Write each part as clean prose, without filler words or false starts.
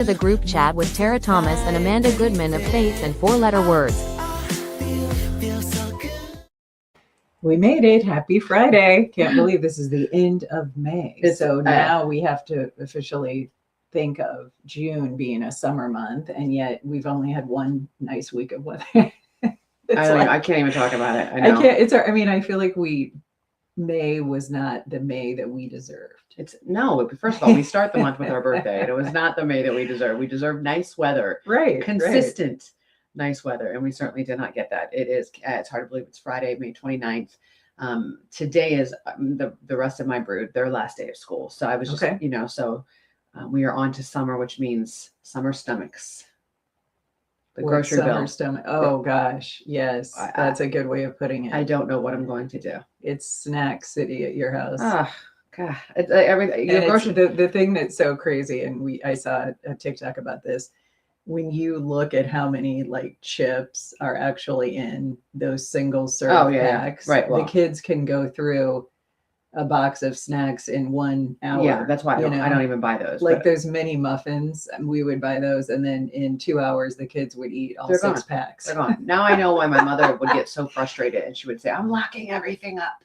The group chat with Tara Thomas and Amanda Goodman of Faith and Four-Letter Words. We made it. Happy Friday. Can't believe this is the end of May. So now we have to officially think of June being a summer month, and yet we've only had one nice week of weather. I can't even talk about it. I know. I feel like May was not the May that we deserved. First of all, we start the month with our birthday, and it was not the May that we deserved. We deserve nice weather, right? Consistent, nice weather, and we certainly did not get that. It's hard to believe it's Friday, May 29th. Today is the rest of my brood, their last day of school. So I was just, we are on to summer, which means summer stomachs. The grocery bill. Stomach. Oh gosh, yes, that's a good way of putting it. I don't know what I'm going to do. It's snack city at your house. God, it's everything. The thing that's so crazy, and I saw a TikTok about this. When you look at how many like chips are actually in those single serve packs, right? Well, the kids can go through a box of snacks in 1 hour. Yeah, that's why I don't even buy those. Like those mini muffins, we would buy those, and then in 2 hours the kids would eat all 6 packs. They're gone. Now I know why my mother would get so frustrated, and she would say, "I'm locking everything up."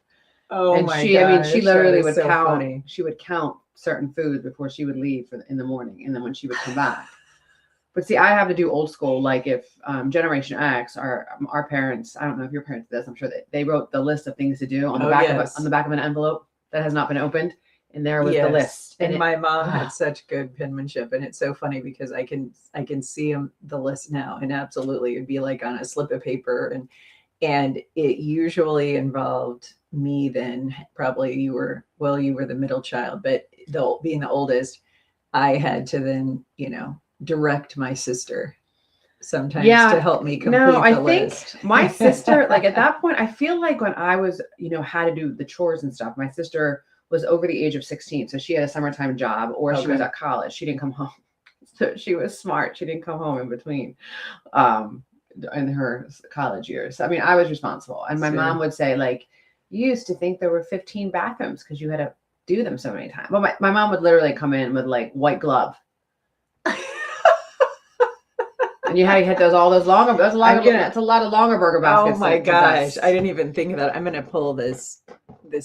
Oh and my gosh, she literally would count. Funny. She would count certain foods before she would leave in the morning, and then when she would come back. But see, I have to do old school. Like if Generation X, our parents, I don't know if your parents did this. I'm sure that they wrote the list of things to do on the back of an envelope that has not been opened, and there was the list. And my mom had such good penmanship, and it's so funny because I can see the list now, and absolutely it'd be like on a slip of paper, and it usually involved me. Then probably you were the middle child, but being the oldest, I had to then direct my sister sometimes to help me complete the list. Think my sister, like at that point, I feel like when I was, had to do the chores and stuff, my sister was over the age of 16. So she had a summertime job, or she was at college. She didn't come home. So she was smart. She didn't come home in between in her college years. I mean, I was responsible. And my mom would say, like, you used to think there were 15 bathrooms because you had to do them so many times. Well, my mom would literally come in with like white glove. And you had to hit all those longer. That's a lot of longer burger baskets. Oh my gosh, I didn't even think of that. I'm going to pull this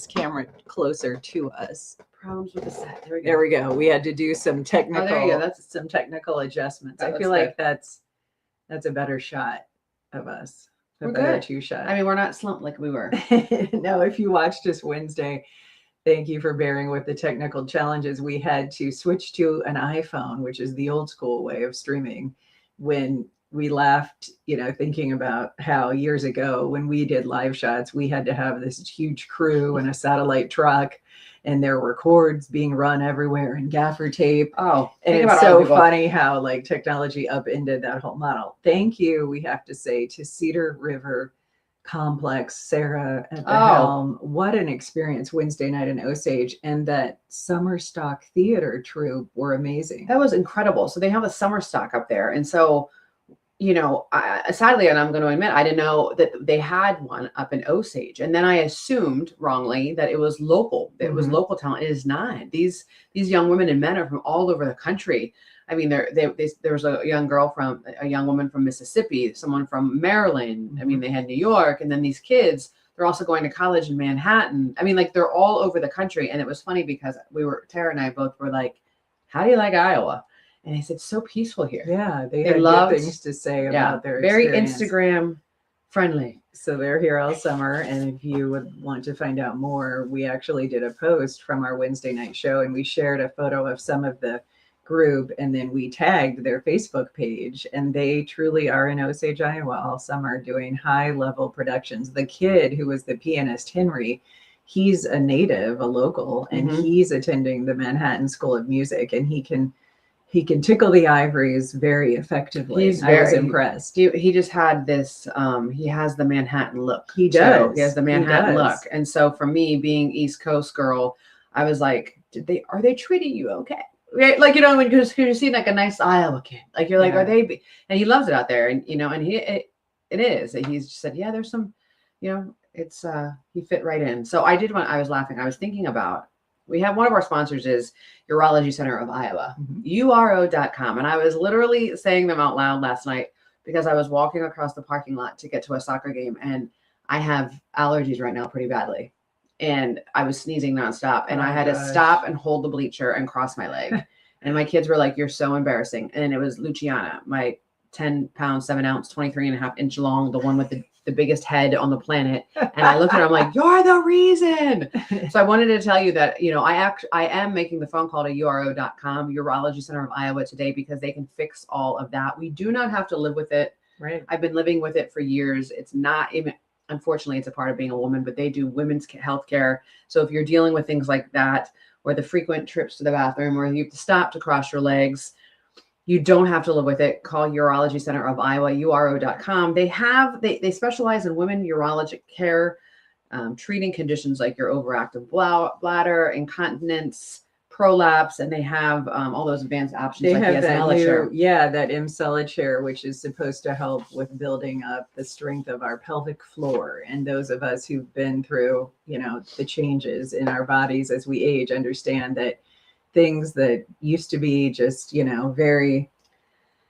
camera closer to us. Problems with the set. There we go. We had to do some technical. Oh, there you go. That's some technical adjustments. I feel good. like that's a better shot of us. We're better good. 2-shot. I mean, we're not slumped like we were. No, if you watched us Wednesday, thank you for bearing with the technical challenges. We had to switch to an iPhone, which is the old school way of streaming. When we laughed, thinking about how years ago when we did live shots, we had to have this huge crew and a satellite truck, and there were cords being run everywhere and gaffer tape. Oh, and it's so funny how like technology upended that whole model. Thank you, we have to say, to Cedar River Complex, Sarah at the helm. What an experience Wednesday night in Osage, and that summer stock theater troupe were amazing. That was incredible. So they have a summer stock up there, and so sadly, and I'm going to admit, I didn't know that they had one up in Osage, and then I assumed wrongly that it was local. It was local talent. It is not. These young women and men are from all over the country. I mean, there was a young woman from Mississippi, someone from Maryland. I mean, they had New York, and then these kids, they're also going to college in Manhattan. I mean, like they're all over the country. And it was funny because Tara and I both were like, how do you like Iowa? And I said, so peaceful here. Yeah, they had good things to say about their experience. Very Instagram friendly. So they're here all summer. And if you would want to find out more, we actually did a post from our Wednesday night show, and we shared a photo of some of the group, and then we tagged their Facebook page, and they truly are in Osage, Iowa all summer doing high level productions. The kid who was the pianist, Henry, he's a native, a local, and he's attending the Manhattan School of Music, and he can tickle the ivories very effectively. I was impressed. He just had this, he has the Manhattan look. He does. He has the Manhattan look. And so for me, being East Coast girl, I was like, are they treating you okay? Right? Like, when you see like a nice Iowa kid, like you're like, are they, and he loves it out there. And, and it is, he's just said, yeah, there's some, it's, he fit right in. So I was laughing. I was thinking about We have one of our sponsors is Urology Center of Iowa, Mhm. uro.com. And I was literally saying them out loud last night because I was walking across the parking lot to get to a soccer game, and I have allergies right now pretty badly. And I was sneezing nonstop, and Oh, I had to gosh. stop and hold the bleacher and cross my leg. And my kids were like, "You're so embarrassing." And it was Luciana, my 10-pound, 7-ounce, 23.5-inch long, the one with the biggest head on the planet. And I looked at her, I'm like, "You're the reason." So I wanted to tell you that, I am making the phone call to uro.com, Urology Center of Iowa, today, because they can fix all of that. We do not have to live with it. Right. I've been living with it for years. It's not even, unfortunately, it's a part of being a woman, but they do women's health care. So if you're dealing with things like that, or the frequent trips to the bathroom, or you have to stop to cross your legs, you don't have to live with it. Call Urology Center of Iowa, uro.com. They specialize in women urologic care, treating conditions like your overactive bladder, incontinence, prolapse, and they have all those advanced options They like have the that Esmella that Emsella chair, which is supposed to help with building up the strength of our pelvic floor. And those of us who've been through, the changes in our bodies as we age, understand that things that used to be just, very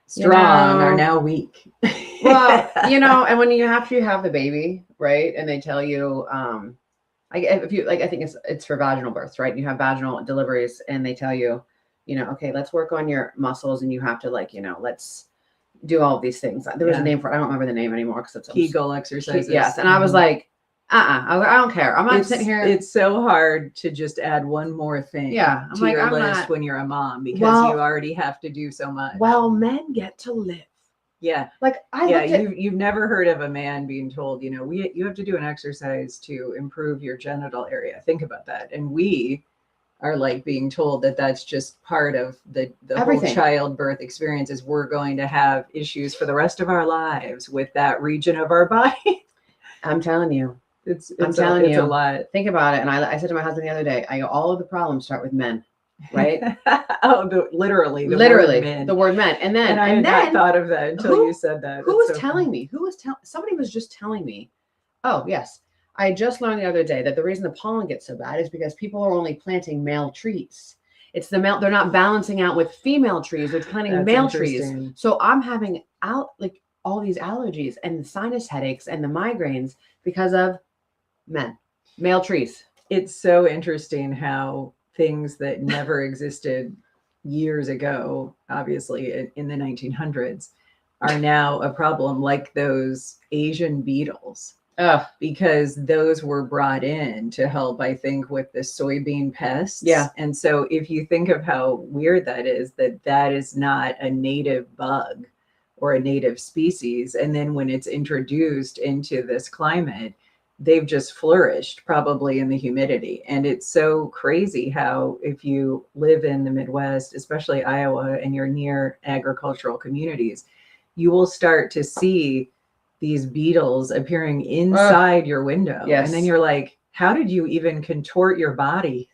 strong are now weak. Well, and when you have the baby, right? And they tell you, I think it's for vaginal births, right? You have vaginal deliveries, and they tell you, okay, let's work on your muscles, and you have to let's do all of these things. There was a name for it. I don't remember the name anymore because it's Kegel exercises. Yes, and I was like, I don't care. I'm not sitting here. It's so hard to just add one more thing to your list when you're a mom, because you already have to do so much. Well, men get to live. Yeah. You've never heard of a man being told, you have to do an exercise to improve your genital area. Think about that. And we are like being told that that's just part of the whole childbirth experience, is we're going to have issues for the rest of our lives with that region of our body. I'm telling you. It's a lot. Think about it. And I said to my husband the other day, all of the problems start with men, right? Literally the word men. And then I had not thought of that until you said that. Who was telling me? Somebody was just telling me. Oh, yes. I just learned the other day that the reason the pollen gets so bad is because people are only planting male trees. It's the male, they're not balancing out with female trees, they're planting male trees. So I'm having all these allergies and the sinus headaches and the migraines because of male trees. It's so interesting how things that never existed years ago, obviously in the 1900s, are now a problem, like those Asian beetles. Because those were brought in to help, I think, with the soybean pests. Yeah. And so if you think of how weird that is not a native bug or a native species, and then when it's introduced into this climate, they've just flourished, probably in the humidity. And it's so crazy how, if you live in the Midwest, especially Iowa, and you're near agricultural communities, you will start to see these beetles appearing inside your window. Yes. And then you're like, how did you even contort your body?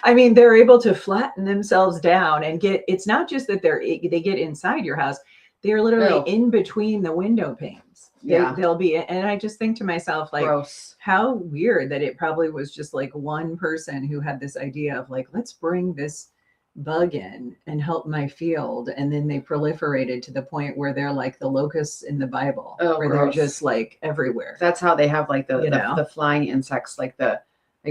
They're able to flatten themselves down and it's not just that they get inside your house. They're literally in between the window panes. They'll be, and I just think to myself, like, gross. How weird that it probably was just like one person who had this idea of like, let's bring this bug in and help my field. And then they proliferated to the point where they're like the locusts in the Bible, where they're just like everywhere. That's how they have like the flying insects, like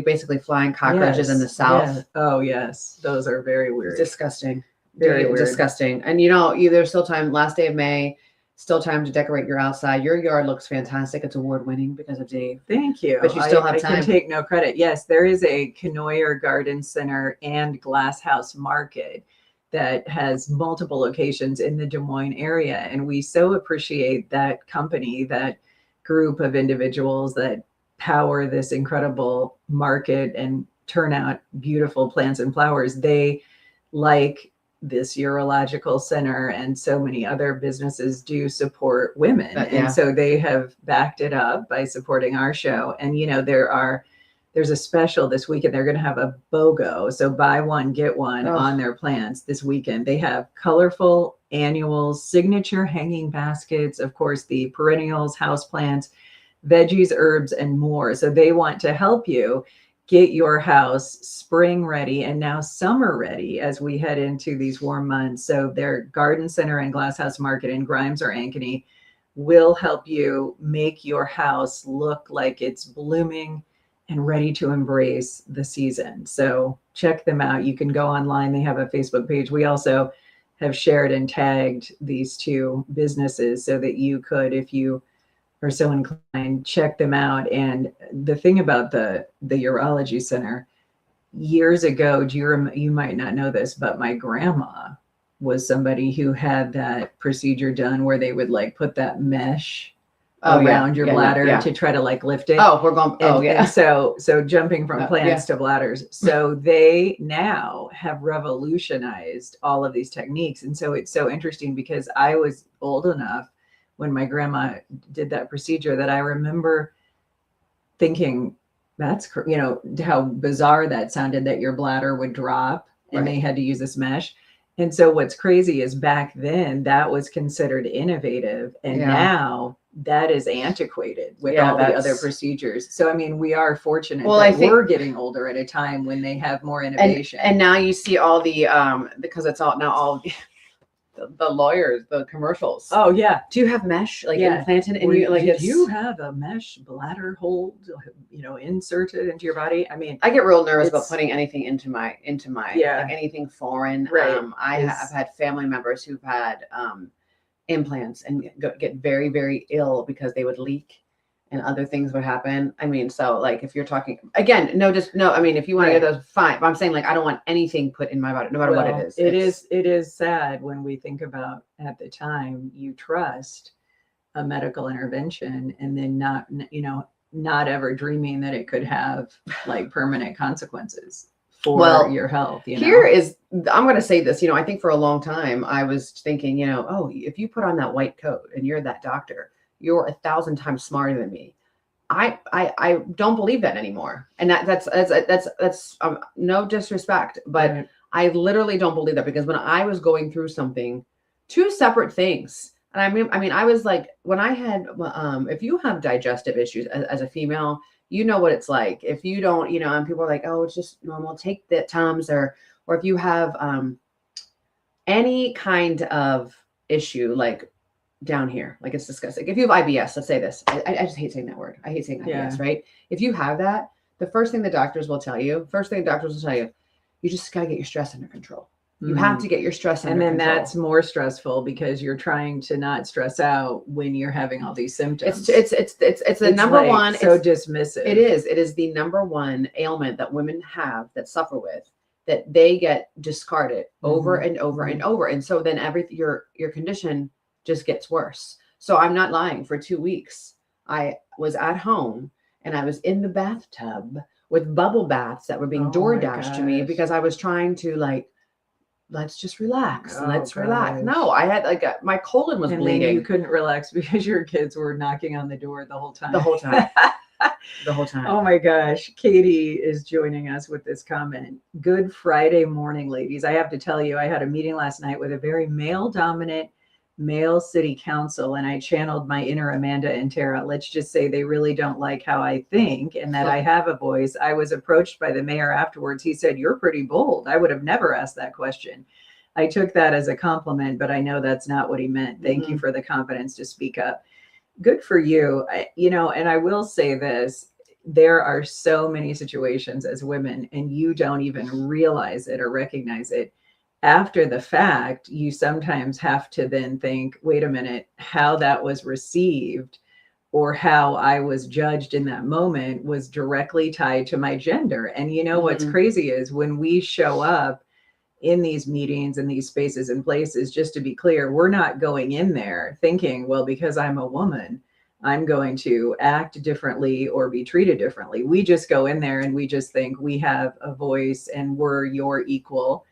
basically flying cockroaches in the South. Yeah. Oh yes. Those are very weird. It's disgusting. Very weird. Disgusting. And there's still time, last day of May, still time to decorate your outside. Your yard looks fantastic. It's award winning because of Dave. Thank you. But you still have time. I can take no credit. Yes, there is a Knoyer Garden Center and Glass House Market that has multiple locations in the Des Moines area. And we so appreciate that company, that group of individuals that power this incredible market and turn out beautiful plants and flowers. They, like this urological center and so many other businesses, do support women. And so they have backed it up by supporting our show. And, there's a special this weekend. They're going to have a BOGO. So buy one, get one on their plants this weekend. They have colorful annuals, signature hanging baskets, of course, the perennials, houseplants, veggies, herbs, and more. So they want to help you get your house spring ready and now summer ready as we head into these warm months. So their garden center and glasshouse market in Grimes or Ankeny will help you make your house look like it's blooming and ready to embrace the season. So check them out. You can go online. They have a Facebook page. We also have shared and tagged these two businesses so that you could, if you are so inclined, check them out. And the thing about the urology center, years ago, you might not know this, but my grandma was somebody who had that procedure done where they would like put that mesh around your bladder to try to like lift it. Oh, we're going. And so jumping from plants to bladders. So they now have revolutionized all of these techniques. And so it's so interesting because I was old enough when my grandma did that procedure that I remember thinking, that's, how bizarre that sounded, that your bladder would drop and they had to use this mesh. And so what's crazy is back then that was considered innovative, and now that is antiquated with all the other procedures. So, I mean, we are fortunate that we're getting older at a time when they have more innovation. And now you see all the, because it's all now all the lawyers, the commercials. Oh yeah. Do you have mesh implanted in you? Like, did you have a mesh bladder hole, inserted into your body? I mean, I get real nervous about putting anything into my like anything foreign. Right. I've had family members who've had implants and get very, very ill because they would leak and other things would happen. I mean, so like if you're talking again, I mean, if you want to get those, fine. But I'm saying like I don't want anything put in my body, no matter what it is. It is sad when we think about at the time you trust a medical intervention and then not ever dreaming that it could have like permanent consequences for your health. Here is, I'm going to say this, I think for a long time I was thinking, if you put on that white coat and you're that doctor, you're 1,000 times smarter than me. I don't believe that anymore. And that's no disrespect, but I literally don't believe that, because when I was going through something, two separate things. And I mean, I was like, when I had, if you have digestive issues as a female, you know what it's like. If you don't, and people are like, oh, it's just normal, take the Tums, or if you have any kind of issue, like down here, like it's disgusting. If you have IBS, let's say this. I just hate saying that word. I hate saying IBS, right? If you have that, the first thing the doctors will tell you, you just got to get your stress under control. You have to get your stress under control. And then that's more stressful because you're trying to not stress out when you're having all these symptoms. It's the number one. So dismissive. It is the number one ailment that women have that suffer with, that they get discarded over and over and over. And so then your condition just gets worse. So I'm not lying. For 2 weeks, I was at home and I was in the bathtub with bubble baths that were being DoorDashed to me because I was trying to let's just relax. Let's relax. No, I had my colon was bleeding. And you couldn't relax because your kids were knocking on the door the whole time. The whole time. Oh my gosh. Katie is joining us with this comment. Good Friday morning, ladies. I have to tell you, I had a meeting last night with a very male-dominant male city council, and I channeled my inner Amanda and Tara. Let's just say they really don't like how I think and that I have a voice. I was approached by the mayor afterwards. He said, "You're pretty bold. I would have never asked that question." I took that as a compliment, but I know that's not what he meant. Thank you for the confidence to speak up. Good for you. And I will say this, there are so many situations as women, and you don't even realize it or recognize it. After the fact, you sometimes have to then think, wait a minute, how that was received or how I was judged in that moment was directly tied to my gender. And what's crazy is when we show up in these meetings and these spaces and places, just to be clear, we're not going in there thinking, well, because I'm a woman, I'm going to act differently or be treated differently. We just go in there and we just think we have a voice and we're your equal.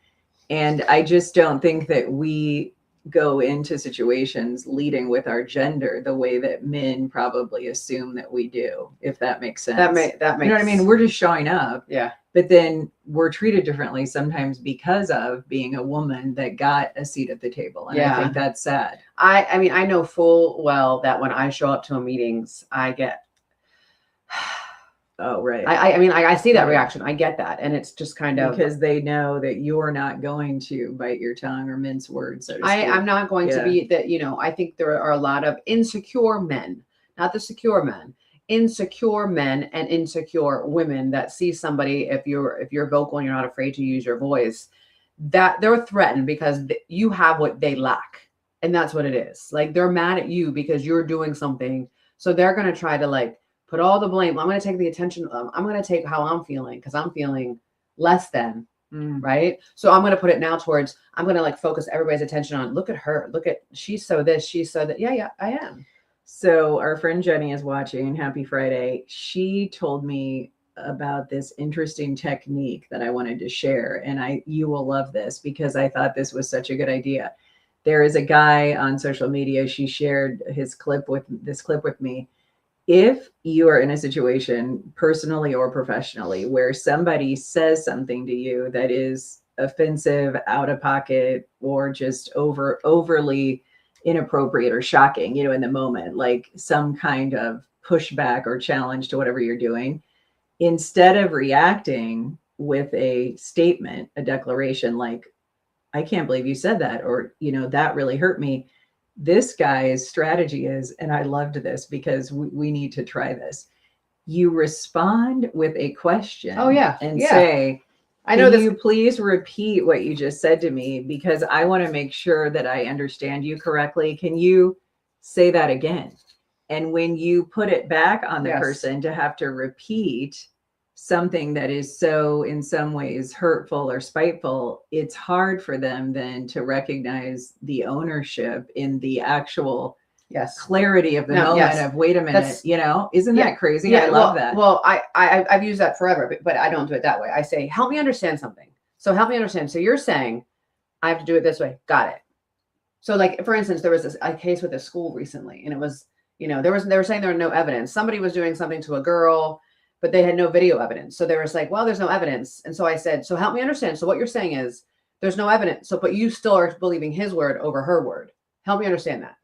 And I just don't think that we go into situations leading with our gender the way that men probably assume that we do, if that makes sense. That makes, you know what I mean? We're just showing up. Yeah. But then we're treated differently sometimes because of being a woman that got a seat at the table. And I think that's sad. I mean, I know full well that when I show up to meetings, I get Oh, right. I mean, I see that Right. reaction. I get that. And it's just kind of, Because they know that you're not going to bite your tongue or mince words, so to speak. I'm not going to Yeah. be that, I think there are a lot of insecure men, not the secure men, insecure men and insecure women that see somebody, if you're vocal and you're not afraid to use your voice, that they're threatened because you have what they lack. And that's what it is. Like, they're mad at you because you're doing something. So they're going to try to like put all the blame. I'm going to take the attention. I'm going to take how I'm feeling because I'm feeling less than. Mm. Right. So I'm going to put it now towards, I'm going to like focus everybody's attention on, look at her, she's so this, she's so that. Yeah, I am. So our friend Jenny is watching. Happy Friday. She told me about this interesting technique that I wanted to share, and you will love this because I thought this was such a good idea. There is a guy on social media. She shared this clip with me. If you are in a situation, personally or professionally, where somebody says something to you that is offensive, out of pocket, or just overly inappropriate or shocking, in the moment, like some kind of pushback or challenge to whatever you're doing, instead of reacting with a statement, a declaration like, I can't believe you said that, or, that really hurt me. This guy's strategy is, and I loved this because we need to try this. You respond with a question. Oh, yeah. And Yeah. say, I know this. you please repeat what you just said to me because I want to make sure that I understand you correctly. Can you say that again? And when you put it back on the Yes. person to have to repeat something that is so in some ways hurtful or spiteful, it's hard for them then to recognize the ownership in the actual Yes. clarity of the No, moment yes. of, wait a minute, That's- isn't Yeah. that crazy? Yeah, I love that. Well, I've used that forever, but I don't do it that way. I say, help me understand something. So help me understand. So you're saying I have to do it this way. Got it. So like, for instance, there was a case with a school recently, and it was, they were saying there was no evidence. Somebody was doing something to a girl, but they had no video evidence. So they were like, well, there's no evidence. And so I said, so help me understand. So what you're saying is there's no evidence. So, but you still are believing his word over her word. Help me understand that.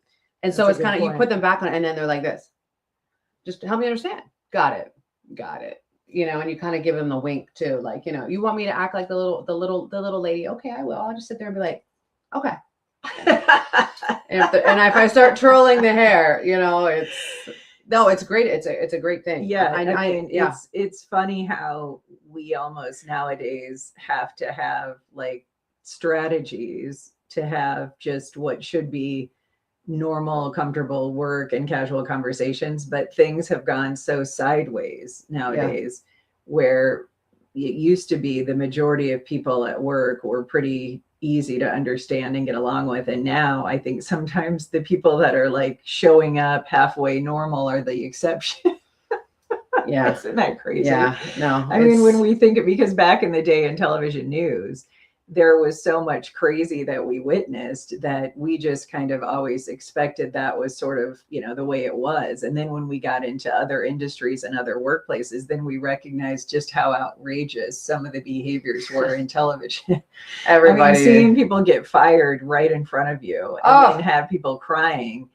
And so That's it's a good kind of, you point. put them back on, and then they're like this, just help me understand. Got it. And you kind of give them the wink too. Like, you want me to act like the little lady. Okay, I will. I'll just sit there and be like, okay. And if I start twirling the hair, it's great. It's a great thing. Yeah, I mean, it's funny how we almost nowadays have to have like strategies to have just what should be normal, comfortable work and casual conversations, but things have gone so sideways nowadays where it used to be the majority of people at work were pretty easy to understand and get along with. And now I think sometimes the people that are like showing up halfway normal are the exception. Yeah. Isn't that crazy? Yeah. No. I mean, when we think because back in the day in television news, there was so much crazy that we witnessed that we just kind of always expected that was sort of, the way it was. And then when we got into other industries and other workplaces, then we recognized just how outrageous some of the behaviors were in television. everybody, seeing people get fired right in front of you and have people crying.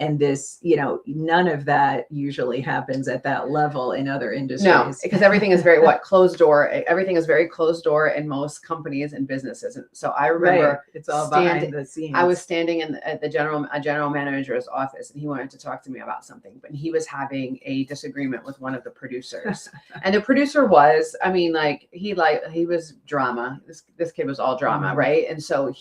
And this, none of that usually happens at that level in other industries. No, because everything is very closed door. Everything is very closed door in most companies and businesses. And so I remember it's all behind the scenes. I was standing at a general manager's office, and he wanted to talk to me about something, but he was having a disagreement with one of the producers. And the producer was, he was drama. This kid was all drama, Mm-hmm. right? And so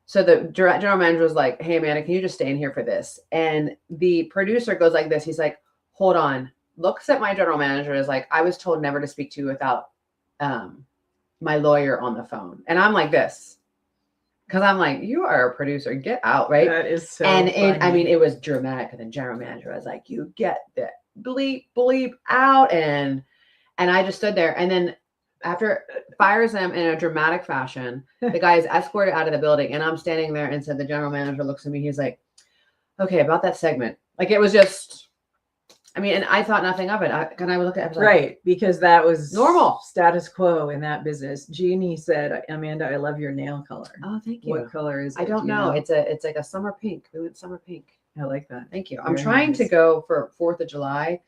So the general manager was like, hey, Amanda, can you just stay in here for this? And the producer goes like this. He's like, hold on. Looks at my general manager, is like, I was told never to speak to you without my lawyer on the phone. And I'm like this. Because I'm like, you are a producer. Get out, right? That is so And funny. it was dramatic. And the general manager was like, you get the bleep out. And I just stood there. And then after fires him in a dramatic fashion, the guy is escorted out of the building, and I'm standing there, and so the general manager looks at me. He's like, okay, about that segment. Like, it was just, and I thought nothing of it. I would look at it, I was like, right, because that was normal status quo in that business. Jeannie said, Amanda, I love your nail color. oh, thank you. What color is it? I don't Do you know. It's like a summer pink. We went summer pink. I like that. Thank you. I'm Very trying to nice. go for 4th of July.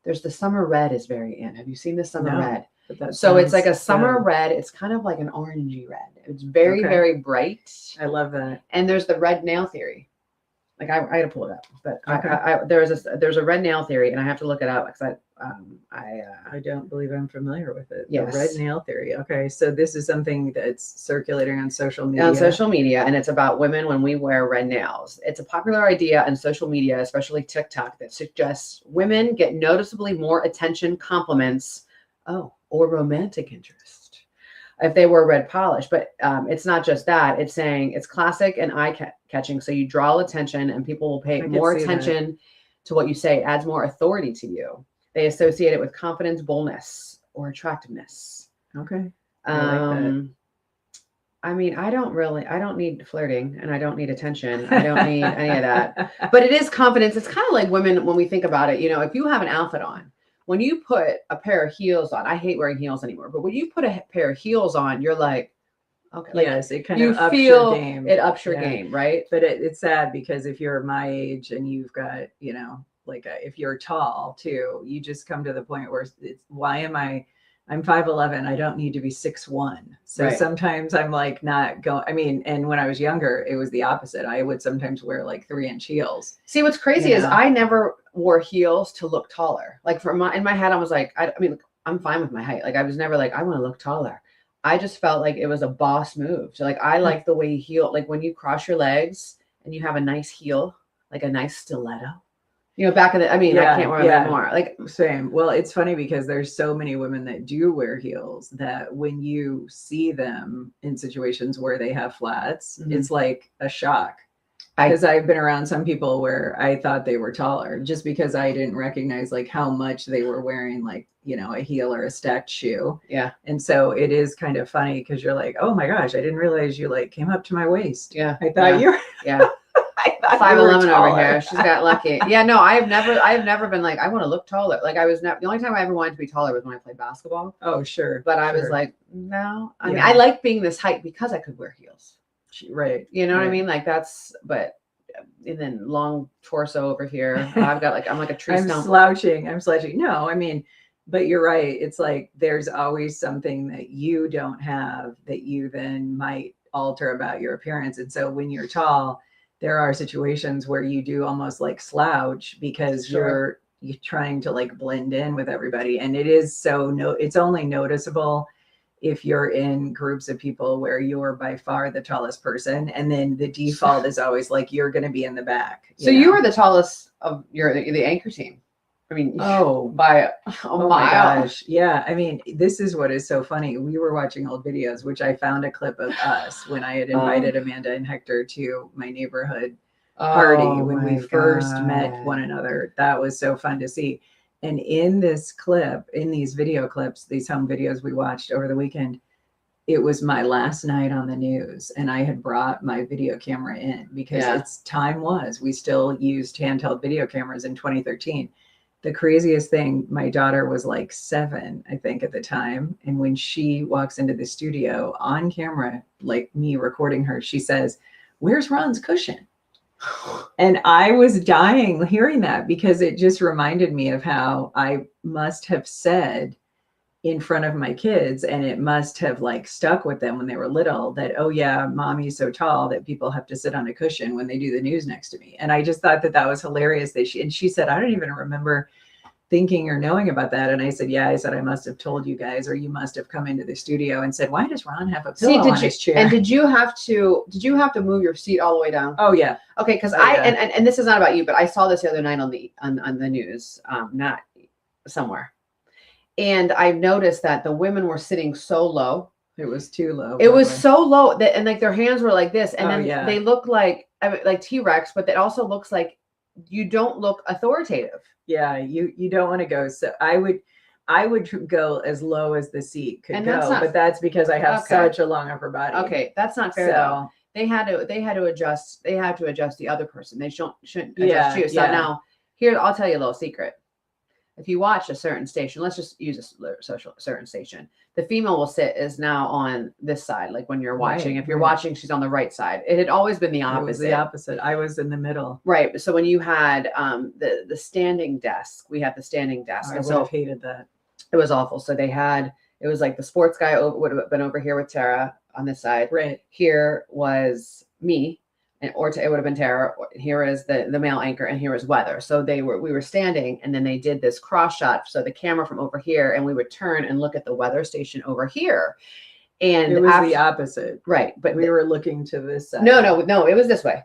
There's the summer red is very in. Have you seen the summer No, red? but that So it's like a sounds summer good. red. It's kind of like an orangey red. It's very, Okay. very bright. I love that. And there's the red nail theory. Like I had to pull it up, but Okay. there's a red nail theory, and I have to look it up because I don't believe I'm familiar with it. Yes. The red nail theory. Okay, so this is something that's circulating on social media. on social media, and it's about women when we wear red nails. It's a popular idea on social media, especially TikTok, that suggests women get noticeably more attention, compliments, or romantic interest if they wear red polish. But it's not just that. It's saying it's classic and eye-catching, so you draw attention, and people will pay I can more see that. attention to what you say. It adds more authority to you. They associate it with confidence, boldness, or attractiveness. Okay. I like that. I mean, I don't need flirting, and I don't need attention. I don't need any of that. But it is confidence. It's kind of like women when we think about it. You know, if you have an outfit on, when you put a pair of heels on, I hate wearing heels anymore, but when you put a pair of heels on, you're like, okay, like, Yes, it kind you of ups feel your game. it ups your Yeah. game, right? But it's sad because if you're my age and you've got, you know, like if you're tall too, you just come to the point where it's why am I'm 5'11". I don't need to be 6'1". So Right. sometimes I'm like not going. I mean, and when I was younger, it was the opposite. I would sometimes wear like 3-inch heels. See, what's crazy You is know. I never wore heels to look taller. Like in my head, I was like, I mean, I'm fine with my height. Like I was never like, I want to look taller. I just felt like it was a boss move. So like, I like the way you heel, like when you cross your legs and you have a nice heel, like a nice stiletto. You know, back in the, I mean, I Yeah, can't wear them yeah. anymore. Like, Same. Well, it's funny because there's so many women that do wear heels that when you see them in situations where they have flats, Mhm. it's like a shock. I- Because I've been around some people where I thought they were taller just because I didn't recognize like how much they were wearing, like, you know, a heel or a stacked shoe. yeah, And so it is kind of funny because you're like, oh my gosh, I didn't realize you like came up to my waist. yeah. I thought you were yeah. I thought you were 5'11" over taller. here. She's got lucky. Yeah, no, I've never been like, I want to look taller. Like I was never, the only time I ever wanted to be taller was when I played basketball. Oh, sure. But I was sure. like, no. I mean, Yeah. I like being this height because I could wear heels. Right. You know what I right. mean? Like but and then long torso over here. I've got like, I'm like a tree I'm stump. slouching. No, I mean, but you're right. It's like there's always something that you don't have that you then might alter about your appearance. And so when you're tall, there are situations where you do almost like slouch because Sure. you're trying to like blend in with everybody. And it is it's only noticeable if you're in groups of people where you're by far the tallest person, and then the default is always like you're going to be in the back. So you were the tallest of the anchor team. I mean, oh by a oh mile. my gosh, yeah. I mean, this is what is so funny. We were watching old videos, which I found a clip of us when I had invited Amanda and Hector to my neighborhood party when we first met one another. That was so fun to see. And in this clip, in these video clips, these home videos we watched over the weekend, it was my last night on the news, and I had brought my video camera in because we still used handheld video cameras in 2013. The craziest thing, my daughter was like 7, I think, at the time. And when she walks into the studio on camera, like me recording her, she says, "Where's Ron's cushion?" And I was dying hearing that because it just reminded me of how I must have said in front of my kids, and it must have like stuck with them when they were little, that, oh yeah, mommy's so tall that people have to sit on a cushion when they do the news next to me. And I just thought that was hilarious that she said, I don't even remember thinking or knowing about that. And I said, yeah, I said, I must have told you guys, or you must have come into the studio and said, why does Ron have a pillow on his chair? And did you have to move your seat all the way down? Oh yeah. Okay, because yeah. and this is not about you, but I saw this the other night on the news, not somewhere. And I noticed that the women were sitting so low. It was too low. It was so low that, and like their hands were like this, and then they look like T-Rex, but it also looks like you don't look authoritative. Yeah, you don't want to go. So I would go as low as the seat could go, but that's because I have such a long upper body. Okay, that's not fair though. They had to adjust the other person. They shouldn't adjust you. So now here, I'll tell you a little secret. if you watch a certain station, let's just use certain station. The female will sit is now on this side. Like when you're watching, Right, if you're right. watching, she's on the right side. It had always been the It was opposite. the opposite. I was in the middle. Right. So when you had the standing desk, we had the standing desk. I And would so have hated that. it was awful. So they had, it was like the sports guy would have been over here with Tara on this side. Right. Here was me, and or it would have been Tara. Here is the male anchor, and here was weather. So we were standing, and then they did this cross shot. So the camera from over here, and we would turn and look at the weather station over here. And It was the opposite. right, but We were looking to this side. no, it was this way.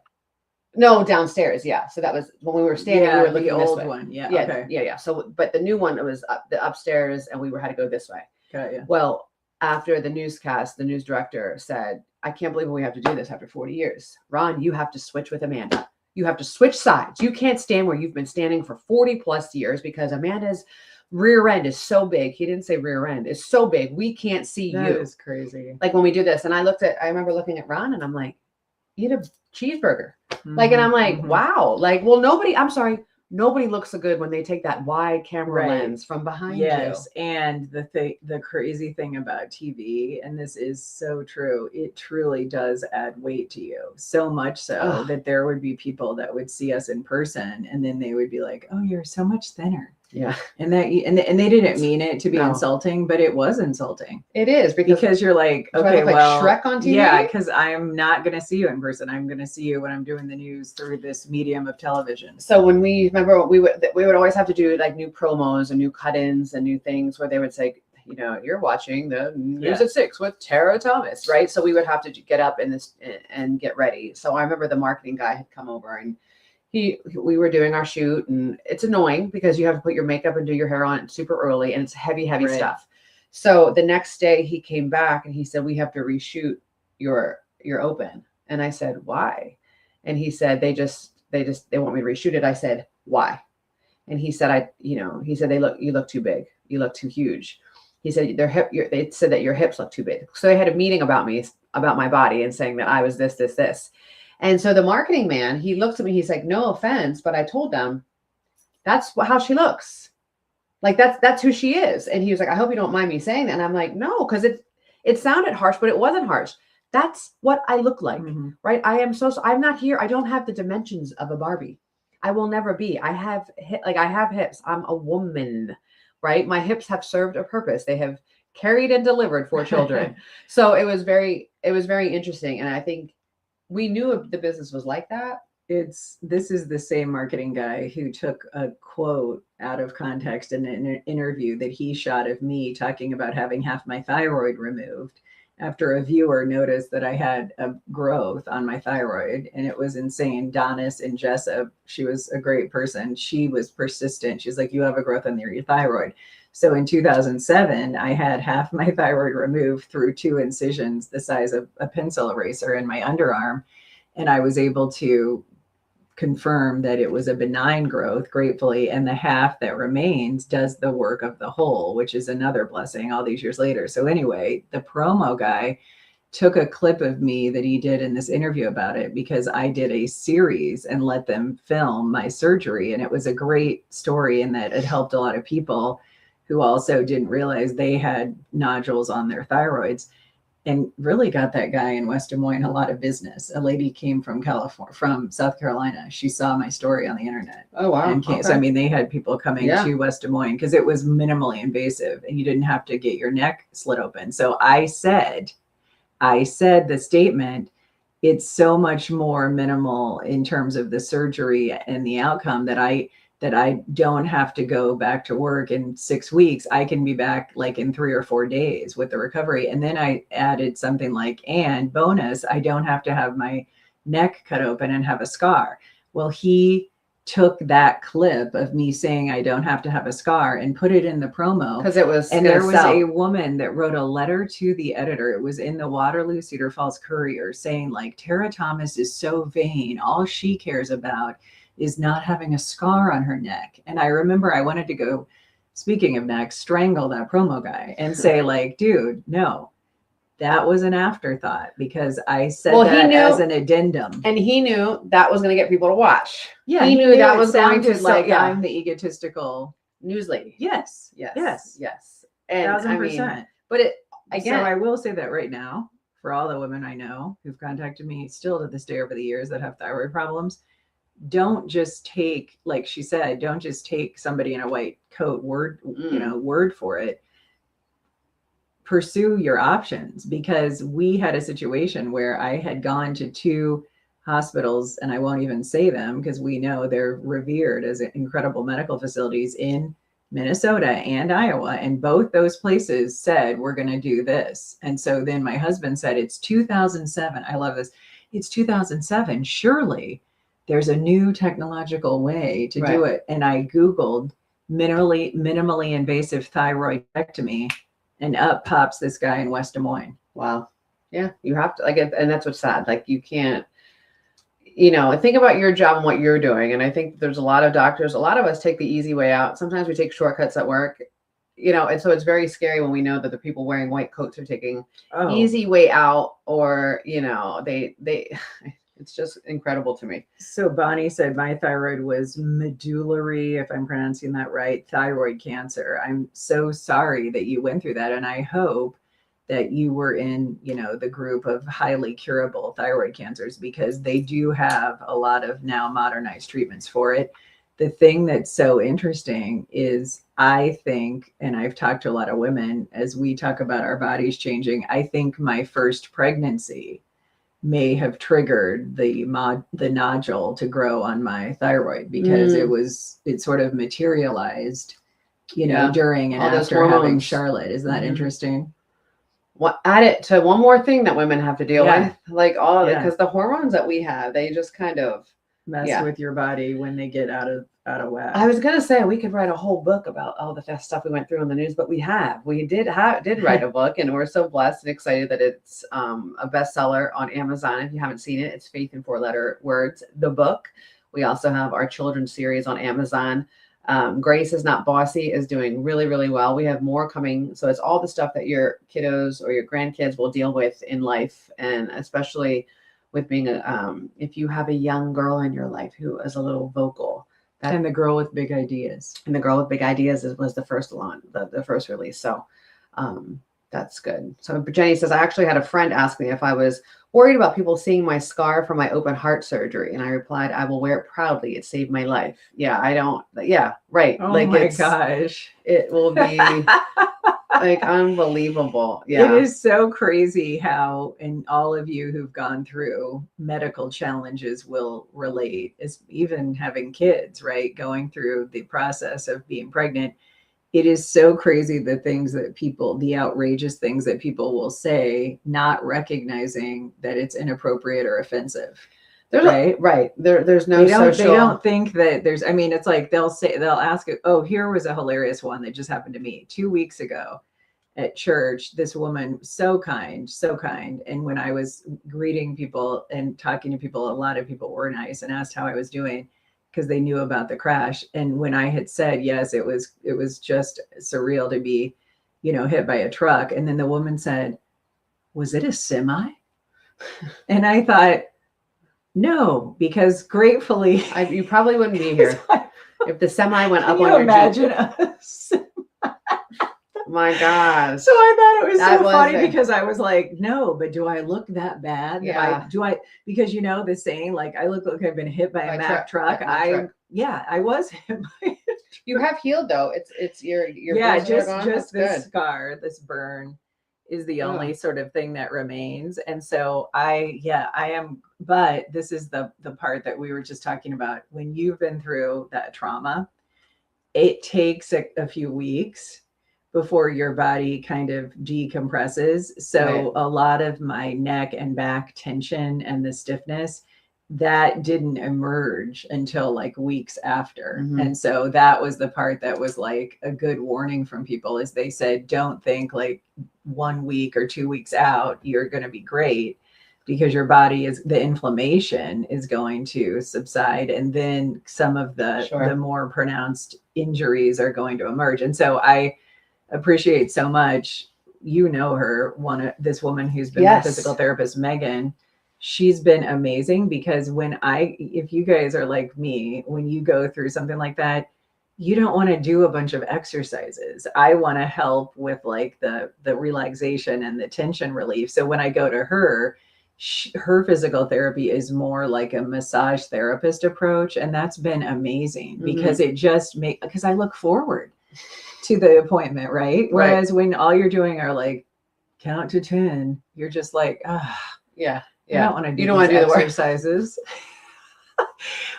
No, downstairs. Yeah. So that was when we were standing. Yeah, we were the looking this old way. one. Yeah. Yeah, Okay. yeah. So, but the new one, it was the upstairs, and we had to go this way. Got you. Well, after the newscast, the news director said, I can't believe we have to do this after 40 years. Ron, you have to switch with Amanda. You have to switch sides. You can't stand where you've been standing for 40 plus years because Amanda's rear end is so big. He didn't say rear end. It's so big. We can't see That you. is crazy. Like when we do this. And I remember looking at Ron and I'm like, eat a cheeseburger. Like, and I'm like, Mhm. wow. Like, well, nobody looks so good when they take that wide camera Right. lens from behind Yes, and the crazy thing about TV, and this is so true, it truly does add weight to you. So much so Ugh. that there would be people that would see us in person, and then they would be like, "Oh, you're so much thinner," you. Yeah, and and they didn't mean it to be No. insulting, but it was insulting it is because you're like, do I okay, look like well, Shrek on TV? yeah, because I'm not going to see you in person. I'm going to see you when I'm doing the news through this medium of television. So when we remember, we would always have to do like new promos and new cut-ins and new things where they would say, you know, you're watching the news Yeah. at 6 with Tara Thomas, right? So we would have to get up and get ready. So I remember the marketing guy had come over and we were doing our shoot, and it's annoying because you have to put your makeup and do your hair on super early, and it's heavy Right. stuff. So the next day he came back and he said, we have to reshoot your open. And I said, why? And he said, they want me to reshoot it. I said, why? And he said, you look too big. You look too huge. He said they said that your hips look too big. So they had a meeting about me, about my body, and saying that I was this. And so the marketing man, he looks at me, he's like, no offense, but I told them that's how she looks. Like that's who she is. And he was like, I hope you don't mind me saying that. And I'm like, no, because it sounded harsh, but it wasn't harsh. That's what I look like, Mhm. right? I'm not here. I don't have the dimensions of a Barbie. I will never be. I have hips. I'm a woman, right? My hips have served a purpose. They have carried and delivered 4 children. So it was very interesting. And I think we knew the business was like that. This is the same marketing guy who took a quote out of context in an interview that he shot of me talking about having half my thyroid removed after a viewer noticed that I had a growth on my thyroid, and it was insane. Donis and Jessup, she was a great person. She was persistent. She's like, you have a growth on your thyroid. So in 2007, I had half my thyroid removed through 2 incisions the size of a pencil eraser in my underarm. And I was able to confirm that it was a benign growth, gratefully, and the half that remains does the work of the whole, which is another blessing all these years later. So anyway, the promo guy took a clip of me that he did in this interview about it because I did a series and let them film my surgery. And it was a great story in that it helped a lot of people who also didn't realize they had nodules on their thyroids, and really got that guy in West Des Moines a lot of business. A lady came from South Carolina. She saw my story on the internet. Oh, wow. And came, So, I mean, they had people coming to West Des Moines because it was minimally invasive and you didn't have to get your neck slit open. So I said the statement, it's so much more minimal in terms of the surgery and the outcome that I don't have to go back to work in 6 weeks. I can be back like in 3 or 4 days with the recovery. And then I added something like, and bonus, I don't have to have my neck cut open and have a scar. Well, he took that clip of me saying I don't have to have a scar and put it in the promo. Because it was, and there was a woman that wrote a letter to the editor. It was in the Waterloo Cedar Falls Courier saying like, Tara Thomas is so vain. All she cares about is not having a scar on her neck. And I remember I wanted to go, speaking of neck, strangle that promo guy and say like, dude, no, that was an afterthought because I said that as an addendum. And he knew that was going to get people to watch. Yeah, he knew that it was going to sounded like yeah. I'm the egotistical news lady. Yes. Yes. Yes. Yes. And 1000%. but it again, So I will say that right now, for all the women I know who've contacted me still to this day over the years that have thyroid problems, don't just take, like she said, don't just take somebody in a white coat word for it. Pursue your options, because we had a situation where I had gone to 2 hospitals, and I won't even say them because we know they're revered as incredible medical facilities in Minnesota and Iowa. And both those places said, we're going to do this. And so then my husband said, it's 2007. I love this. It's 2007. Surely there's a new technological way to do it. And I Googled minimally invasive thyroidectomy, and up pops this guy in West Des Moines. wow. Yeah. You have to, like, and that's what's sad. Like, you can't, think about your job and what you're doing. And I think there's a lot of doctors, a lot of us take the easy way out. Sometimes we take shortcuts at work, and so it's very scary when we know that the people wearing white coats are taking easy way out, or, they it's just incredible to me. So Bonnie said my thyroid was medullary, if I'm pronouncing that right, thyroid cancer. I'm so sorry that you went through that. And I hope that you were in, the group of highly curable thyroid cancers, because they do have a lot of now modernized treatments for it. The thing that's so interesting is, I think, and I've talked to a lot of women as we talk about our bodies changing, I think my first pregnancy may have triggered the nodule to grow on my thyroid, because it sort of materialized, during and all those after having hormones. Charlotte. Isn't that interesting? Add it to one more thing that women have to deal with, like because the hormones that we have, they just kind of mess with your body when they get out of whack. I was gonna say we could write a whole book about all the stuff we went through in the news, but we did write a book, and we're so blessed and excited that it's a bestseller on Amazon. If you haven't seen it, it's Faith in 4-Letter Words, the book. We also have our children's series on Amazon. Grace is Not Bossy is doing really, really well. We have more coming. So it's all the stuff that your kiddos or your grandkids will deal with in life. And especially with being if you have a young girl in your life who is a little vocal. And the girl with big ideas. And the girl with big ideas was the first the first release. So that's good. So Jenny says, I actually had a friend ask me if I was worried about people seeing my scar from my open heart surgery. And I replied, I will wear it proudly. It saved my life. Yeah, I don't. Yeah, right. Oh my gosh. It will be like unbelievable. Yeah. It is so crazy how, and all of you who've gone through medical challenges will relate, is even having kids, right? Going through the process of being pregnant. It is so crazy the outrageous things that people will say, not recognizing that it's inappropriate or offensive. There's no social. They don't think that there's, it's like they'll ask it. Oh, here was a hilarious one that just happened to me 2 weeks ago at church. This woman, so kind. And when I was greeting people and talking to people, a lot of people were nice and asked how I was doing, because they knew about the crash. And when I had said, yes, it was just surreal to be, hit by a truck. And then the woman said, was it a semi? And I thought, no, because gratefully. You probably wouldn't be here if the semi went up on your imagine us. My gosh. So I thought it was funny because I was like, no, but do I look that bad? Yeah. Because the saying, like, I look like I've been hit by a Mack truck. I was hit by a truck. You have healed though. It's your just this scar, this burn is the only sort of thing that remains. And so I am, but this is the part that we were just talking about. When you've been through that trauma, it takes a few weeks before your body kind of decompresses. So a lot of my neck and back tension and the stiffness, that didn't emerge until like weeks after. And so that was the part that was like a good warning from people, is they said, don't think like 1 week or 2 weeks out, you're going to be great, because your body the inflammation is going to subside. And then some of the more pronounced injuries are going to emerge. And so I appreciate so much, her, this woman who's been a physical therapist, Megan. She's been amazing, because if you guys are like me, when you go through something like that, you don't want to do a bunch of exercises. I want to help with like the relaxation and the tension relief. So when I go to her, her physical therapy is more like a massage therapist approach, and that's been amazing because it just because I look forward to the appointment, right? Whereas when all you're doing are like count to 10, you're just like, yeah, I don't want to do you don't want to do the work. exercises.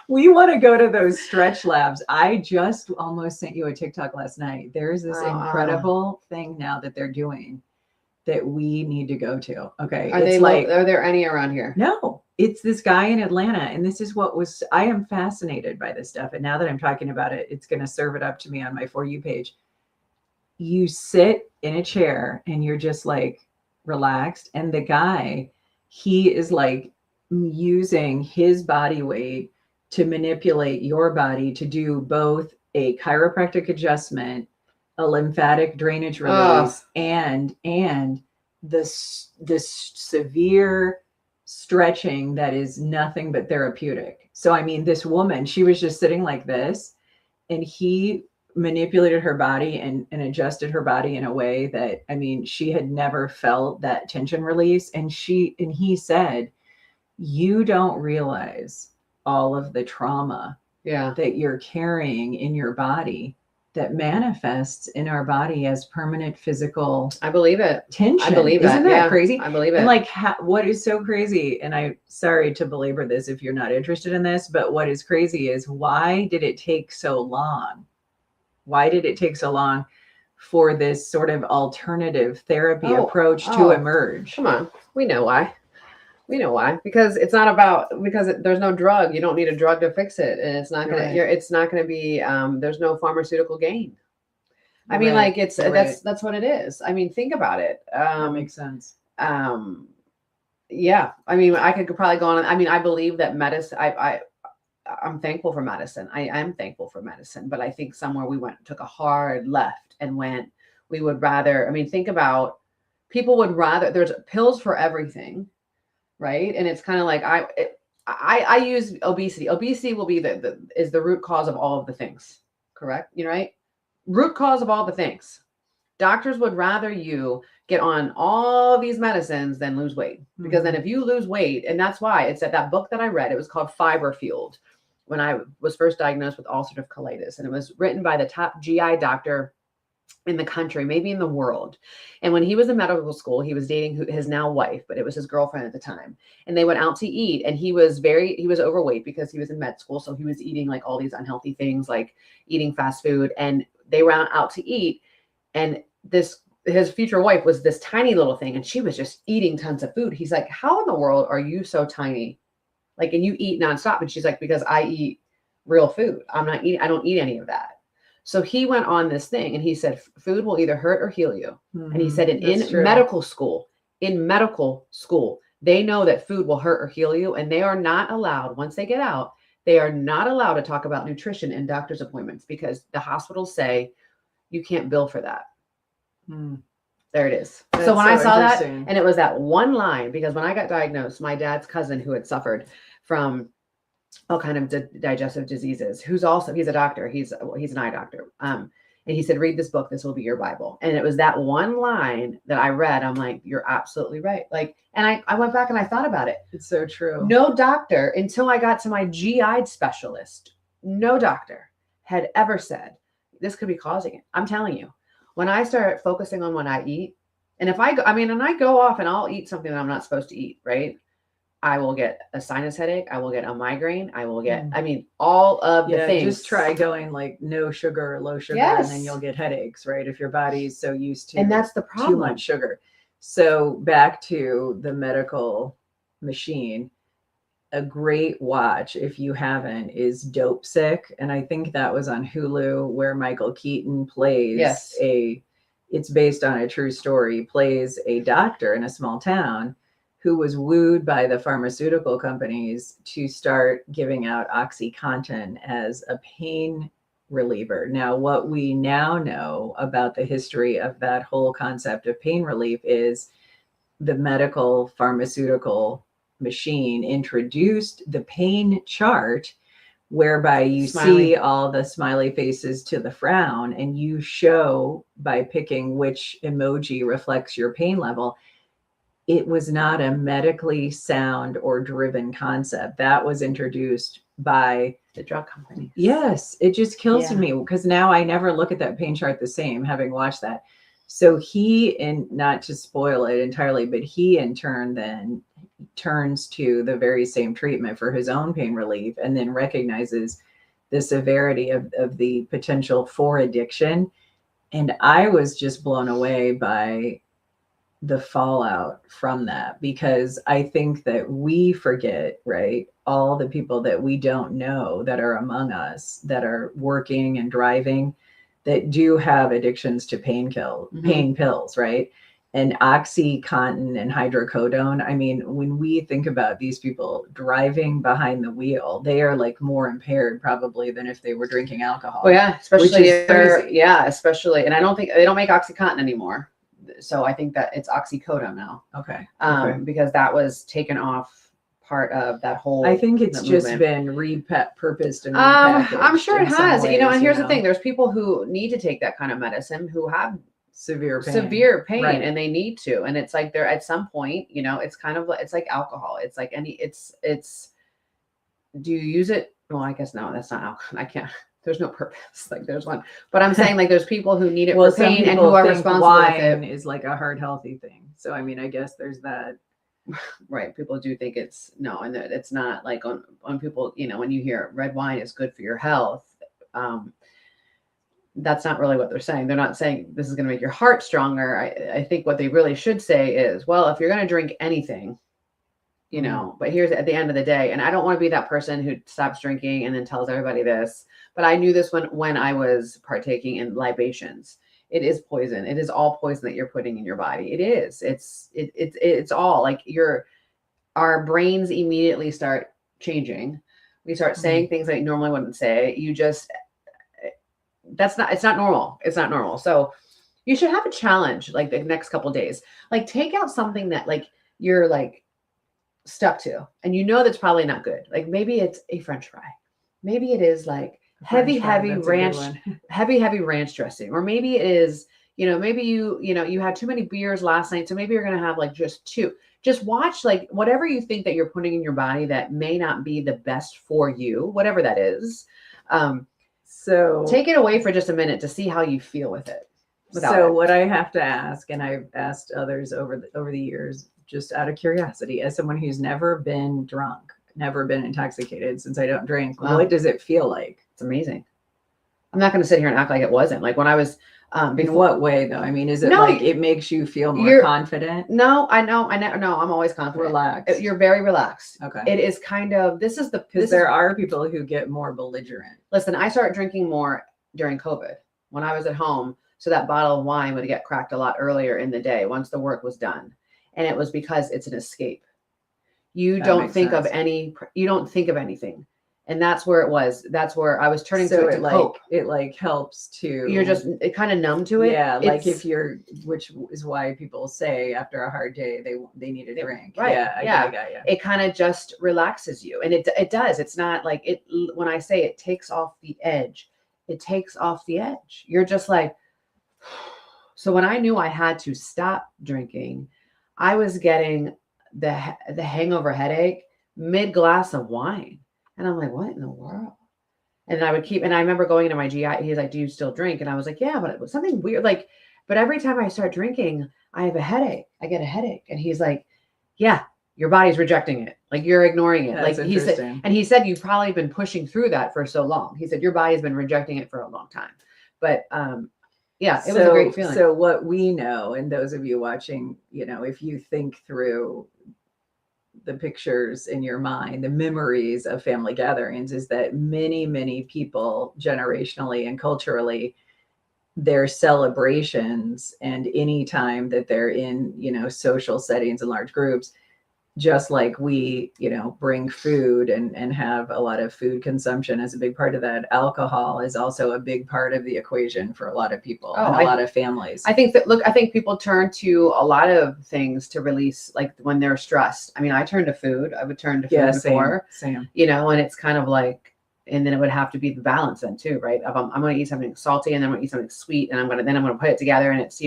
We want to go to those stretch labs. I just almost sent you a TikTok last night. There's this incredible thing now that they're doing that we need to go to. Okay. Are there any around here? No, it's this guy in Atlanta. And this is I am fascinated by this stuff. And now that I'm talking about it, it's going to serve it up to me on my For You page. You sit in a chair and you're just like relaxed. And the guy, he is like using his body weight to manipulate your body to do both a chiropractic adjustment, a lymphatic drainage release, and this severe stretching that is nothing but therapeutic. So I mean, this woman, she was just sitting like this, and he manipulated her body and adjusted her body in a way that, I mean, she had never felt that tension release. And he said, you don't realize all of the trauma that you're carrying in your body that manifests in our body as permanent physical I believe it. Tension. I believe Isn't that crazy? I believe it. And like, what is so crazy, and I'm sorry to belabor this if you're not interested in this, but what is crazy is, why did it take so long? Why did it take so long for this sort of alternative therapy approach to emerge? Come on. We know why. Because it's not about, there's no drug. You don't need a drug to fix it. And it's not going to, it's not going to be, there's no pharmaceutical gain. I mean, like that's what it is. I mean, think about it. That makes sense. Yeah. I mean, I could probably go on. I mean, I believe that medicine, I'm thankful for medicine. I'm thankful for medicine, but I think somewhere we took a hard left and we would rather, I mean, think about, people would rather, there's pills for everything. Right. And it's kind of like, I use obesity. Obesity will be is the root cause of all of the things. Correct. You know, right. Root cause of all the things. Doctors would rather you get on all these medicines than lose weight, because then if you lose weight, and that's why it's that book that I read, it was called Fiber Fueled, when I was first diagnosed with ulcerative colitis, and it was written by the top GI doctor in the country, maybe in the world. And when he was in medical school, he was dating his now wife, but it was his girlfriend at the time. And they went out to eat, and he was overweight because he was in med school. So he was eating like all these unhealthy things, like eating fast food. And they went out to eat, and his future wife was this tiny little thing, and she was just eating tons of food. He's like, how in the world are you so tiny? Like, and you eat nonstop. And she's like, because I eat real food. I don't eat any of that. So he went on this thing, and he said, food will either hurt or heal you. And he said, in medical school, they know that food will hurt or heal you. And they are not allowed, once they get out, they are not allowed to talk about nutrition in doctor's appointments, because the hospitals say you can't bill for that. There it is. So when I saw that, and it was that one line, because when I got diagnosed, my dad's cousin, who had suffered from all kind of digestive diseases, he's a doctor. He's an eye doctor. And he said, read this book. This will be your Bible. And it was that one line that I read. I'm like, you're absolutely right. Like, and I went back and I thought about it. It's so true. No doctor, until I got to my GI specialist, no doctor had ever said this could be causing it. I'm telling you, when I start focusing on what I eat, and if I go off and I'll eat something that I'm not supposed to eat, right? I will get a sinus headache. I will get a migraine. I will get, all of the things. Just try going like no sugar or low sugar, and then you'll get headaches, right? If your body's so used to, and that's the problem, too much sugar. So back to the medical machine, a great watch, if you haven't, is Dope Sick. And I think that was on Hulu, where Michael Keaton plays it's based on a true story, plays a doctor in a small town who was wooed by the pharmaceutical companies to start giving out OxyContin as a pain reliever. Now, what we now know about the history of that whole concept of pain relief is the medical pharmaceutical machine introduced the pain chart whereby you Smiley. see all the smiley faces to the frown, and you show by picking which emoji reflects your pain level. It was not a medically sound or driven concept that was introduced by The drug company. Yes, it just kills Yeah. me because now I never look at that pain chart the same, having watched that. So he, and not to spoil it entirely, but he in turn then turns to the very same treatment for his own pain relief, and then recognizes the severity of the potential for addiction. And I was just blown away by the fallout from that, because I think that we forget, right? All the people that we don't know that are among us, that are working and driving, that do have addictions to pain pills, right? And Oxycontin and hydrocodone. I mean, when we think about these people driving behind the wheel, they are like more impaired probably than if they were drinking alcohol. Oh yeah, especially is if they're, crazy. yeah, especially, and I don't think they don't make OxyContin anymore. So I think that it's oxycodone now, Okay. because that was taken off part of that whole. I think it's that just movement. been repurposed and I'm repackaged sure it in some has, you know, ways, and here's the know? thing: there's people who need to take that kind of medicine who have Severe pain. severe pain, Right. and they need to, and it's like they're at some point, you know, it's kind of like, it's like alcohol. It's like it's. Do you use it? Well, I guess no, that's not alcohol. I can't. There's no purpose. Like there's one, but I'm saying like there's people who need it Well, for some pain and people who are think responsible with wine it. is like a heart healthy thing. So I mean, I guess there's that. Right. People do think it's no, and that it's not like on people, you know, when you hear red wine is good for your health, that's not really what they're saying. They're not saying this is going to make your heart stronger. I think what they really should say is, well, if you're going to drink anything, you know, but here's at the end of the day, and I don't want to be that person who stops drinking and then tells everybody this, but I knew this when I was partaking in libations. It is poison. It is all poison that you're putting in your body. It is. It's all like our brains immediately start changing. We start saying things that you normally wouldn't say. It's not normal. It's not normal. So you should have a challenge like the next couple of days. Like take out something that like you're like stuck to, and you know that's probably not good. Like maybe it's a French fry. Maybe it is like heavy ranch dressing, or maybe it is, you know, maybe you had too many beers last night, so maybe you're going to have like just two. Just watch like whatever you think that you're putting in your body that may not be the best for you, whatever that is. So Take it away for just a minute to see how you feel with it. What I have to ask, and I've asked others over the years, just out of curiosity, as someone who's never been drunk, never been intoxicated since I don't drink, Wow. what does it feel like? It's amazing. I'm not going to sit here and act like it wasn't. Like when I was In what way though? I mean, is it No, like it makes you feel more you're- confident? No, I know. No, I'm always confident. Relaxed. You're very relaxed. Okay. It is kind of, Because there are people who get more belligerent. Listen, I started drinking more during COVID when I was at home. So that bottle of wine would get cracked a lot earlier in the day once the work was done. And it was because it's an escape. You That don't makes think sense. you don't think of anything. And that's where it was. That's where I was turning to it to cope. It like helps to. You're just kind of numb to it. Yeah, like It's- if you're, which is why people say after a hard day they need a drink. Right, Yeah. I got you. it kind of just relaxes you, and it does. It's not like it. When I say it takes off the edge, it takes off the edge. You're just like. So when I knew I had to stop drinking, I was getting the hangover headache mid glass of wine, and I'm like, what in the world? And I would keep, and I remember going into my GI. He's like, "Do you still drink?" And I was like, "Yeah," but it was something weird. Like, but every time I start drinking, I have a headache. I get a headache, and he's like, "Yeah, your body's rejecting it. Like you're ignoring it." That's Like he said, interesting. and he said, "You've probably been pushing through that for so long." He said, "Your body's been rejecting it for a long time." But yeah, it was a great feeling. So what we know, and those of you watching, you know, if you think through the pictures in your mind, the memories of family gatherings, is that many, many people generationally and culturally, their celebrations and any time that they're in, you know, social settings and large groups, just like we, you know, bring food and have a lot of food consumption as a big part of that, alcohol is also a big part of the equation for a lot of people and a lot of families. I think I think people turn to a lot of things to release, like when they're stressed. I mean, I turn to food. I would turn to food before, same. you know, and it's kind of like, and then it would have to be the balance then too, right? Of I'm going to eat something salty and then I'm going to eat something sweet, and I'm going to put it together, and it's,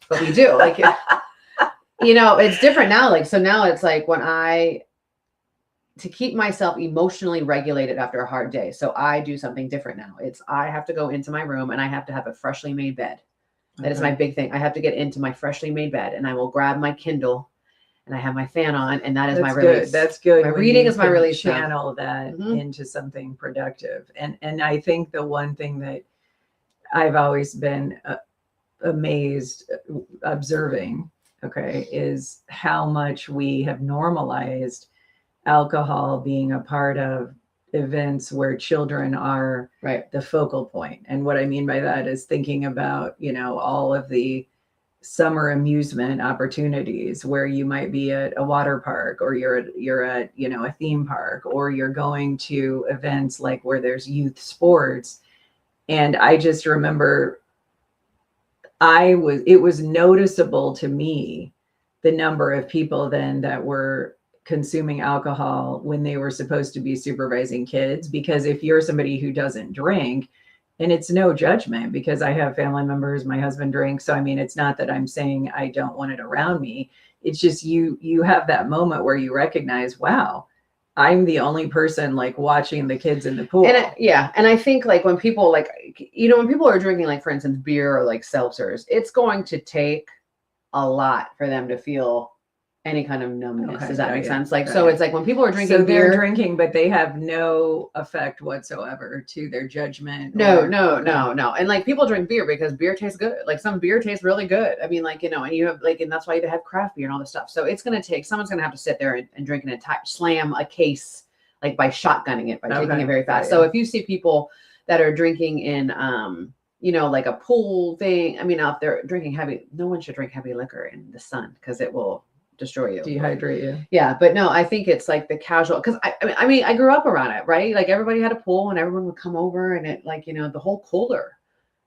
what we do. Like, it's different now. Like, so now it's like to keep myself emotionally regulated after a hard day. So I do something different now. I have to go into my room and I have to have a freshly made bed. That is my big thing. I have to get into my freshly made bed, and I will grab my Kindle and I have my fan on, and that is my release. That's good. My when reading you is my can release now. Channel that into something productive. And I think the one thing that I've always been amazed observing, is how much we have normalized alcohol being a part of events where children are the focal point. And what I mean by that is thinking about, all of the summer amusement opportunities where you might be at a water park, or you're at a theme park, or you're going to events like where there's youth sports. And I just remember it was noticeable to me the number of people then that were consuming alcohol when they were supposed to be supervising kids. Because if you're somebody who doesn't drink, and it's no judgment, because I have family members, my husband drinks. So, I mean, it's not that I'm saying I don't want it around me. It's just you have that moment where you recognize, wow, I'm the only person like watching the kids in the pool. And and I think like when people when people are drinking, like for instance, beer or like seltzers, it's going to take a lot for them to feel any kind of numbness. Does that make sense? Like, so it's like when people are drinking beer, they're drinking, but they have no effect whatsoever to their judgment. No. And like people drink beer because beer tastes good. Like some beer tastes really good. I mean, like, and you have and that's why you have craft beer and all this stuff. So it's going to take, someone's going to have to sit there and drink an entire, slam a case, like by shotgunning it, by taking it very fast. So if you see people that are drinking in, like a pool thing, I mean, out there drinking heavy, no one should drink heavy liquor in the sun because it will destroy you, dehydrate you. Yeah, but no, I think it's like the casual, because I grew up around it, right? Like everybody had a pool and everyone would come over, and it the whole cooler.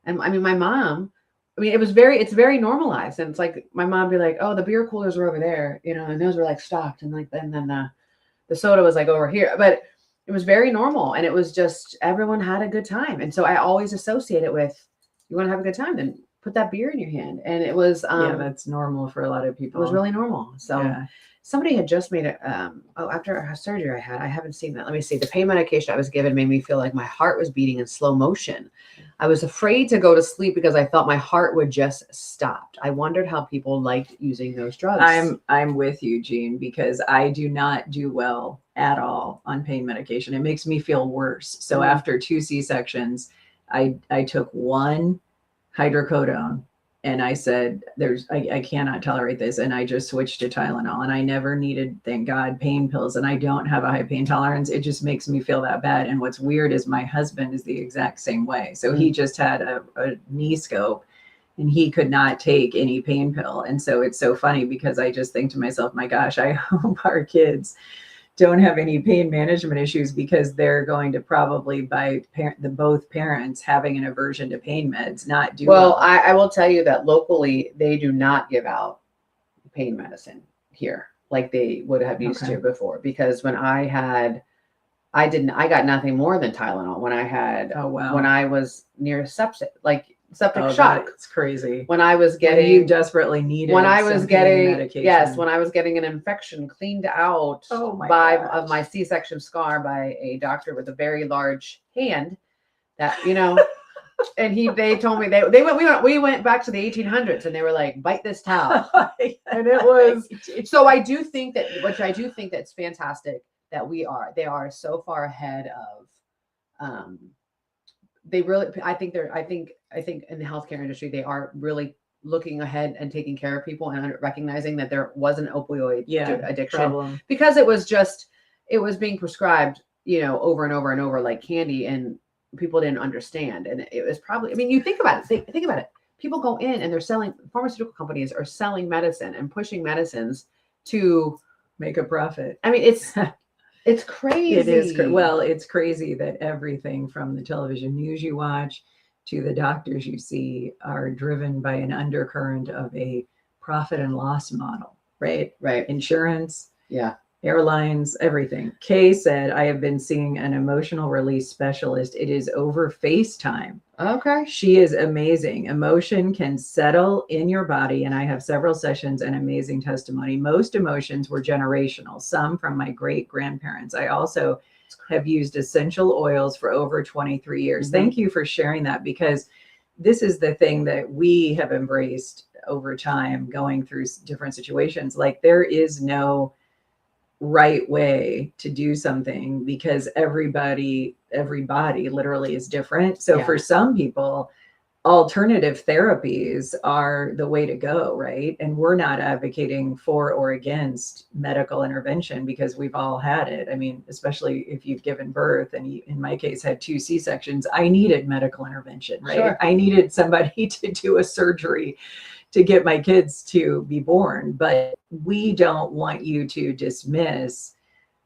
And I mean, my mom, it's very normalized, and it's like my mom be like, oh, the beer coolers were over there, and those were like stocked, and like then the soda was like over here, but it was very normal, and it was just everyone had a good time. And so I always associate it with, you want to have a good time, then put that beer in your hand. And it was that's normal for a lot of people. It was really normal. So somebody had just made it after a surgery I haven't seen that. Let me see. The pain medication I was given made me feel like my heart was beating in slow motion. I was afraid to go to sleep because I thought my heart would just stop. I wondered how people liked using those drugs. I'm with you, Jean, because I do not do well at all on pain medication. It makes me feel worse. So after 2 C-sections, I took 1 hydrocodone, and I said, I cannot tolerate this. And I just switched to Tylenol, and I never needed, thank God, pain pills. And I don't have a high pain tolerance. It just makes me feel that bad. And what's weird is my husband is the exact same way. So he just had a knee scope, and he could not take any pain pill. And so it's so funny because I just think to myself, my gosh, I hope our kids don't have any pain management issues, because they're going to probably, by both parents having an aversion to pain meds, not do well. I will tell you that locally they do not give out pain medicine here like they would have used to before, because when I got nothing more than Tylenol when I was near septic shock. It's crazy. When I was getting, you desperately needed. When I was getting medication. When I was getting an infection cleaned out of my C-section scar by a doctor with a very large hand, that and they told me we went back to the 1800s, and they were like, bite this towel. And it was, so I do think that's fantastic that they are so far ahead of they really, I think in the healthcare industry, they are really looking ahead and taking care of people and recognizing that there was an opioid addiction problem, because it was being prescribed, over and over and over like candy, and people didn't understand. And it was probably, you think about it, think about it. People go in and pharmaceutical companies are selling medicine and pushing medicines to make a profit. It's crazy. It is. Well, it's crazy that everything from the television news you watch to the doctors you see are driven by an undercurrent of a profit and loss model, right? Right. Insurance. Yeah. airlines, everything. Kay said, I have been seeing an emotional release specialist. It is over FaceTime. Okay. She is amazing. Emotion can settle in your body. And I have several sessions and amazing testimony. Most emotions were generational, some from my great grandparents. I also have used essential oils for over 23 years. Mhm. Thank you for sharing that, because this is the thing that we have embraced over time, going through different situations. Like, there is no right way to do something, because every body literally is different. So Yeah. for some people, alternative therapies are the way to go, right? And we're not advocating for or against medical intervention, because we've all had it. I mean, especially if you've given birth, and you, in my case, had 2 C-sections, I needed medical intervention, right? Sure. I needed somebody to do a surgery to get my kids to be born. But we don't want you to dismiss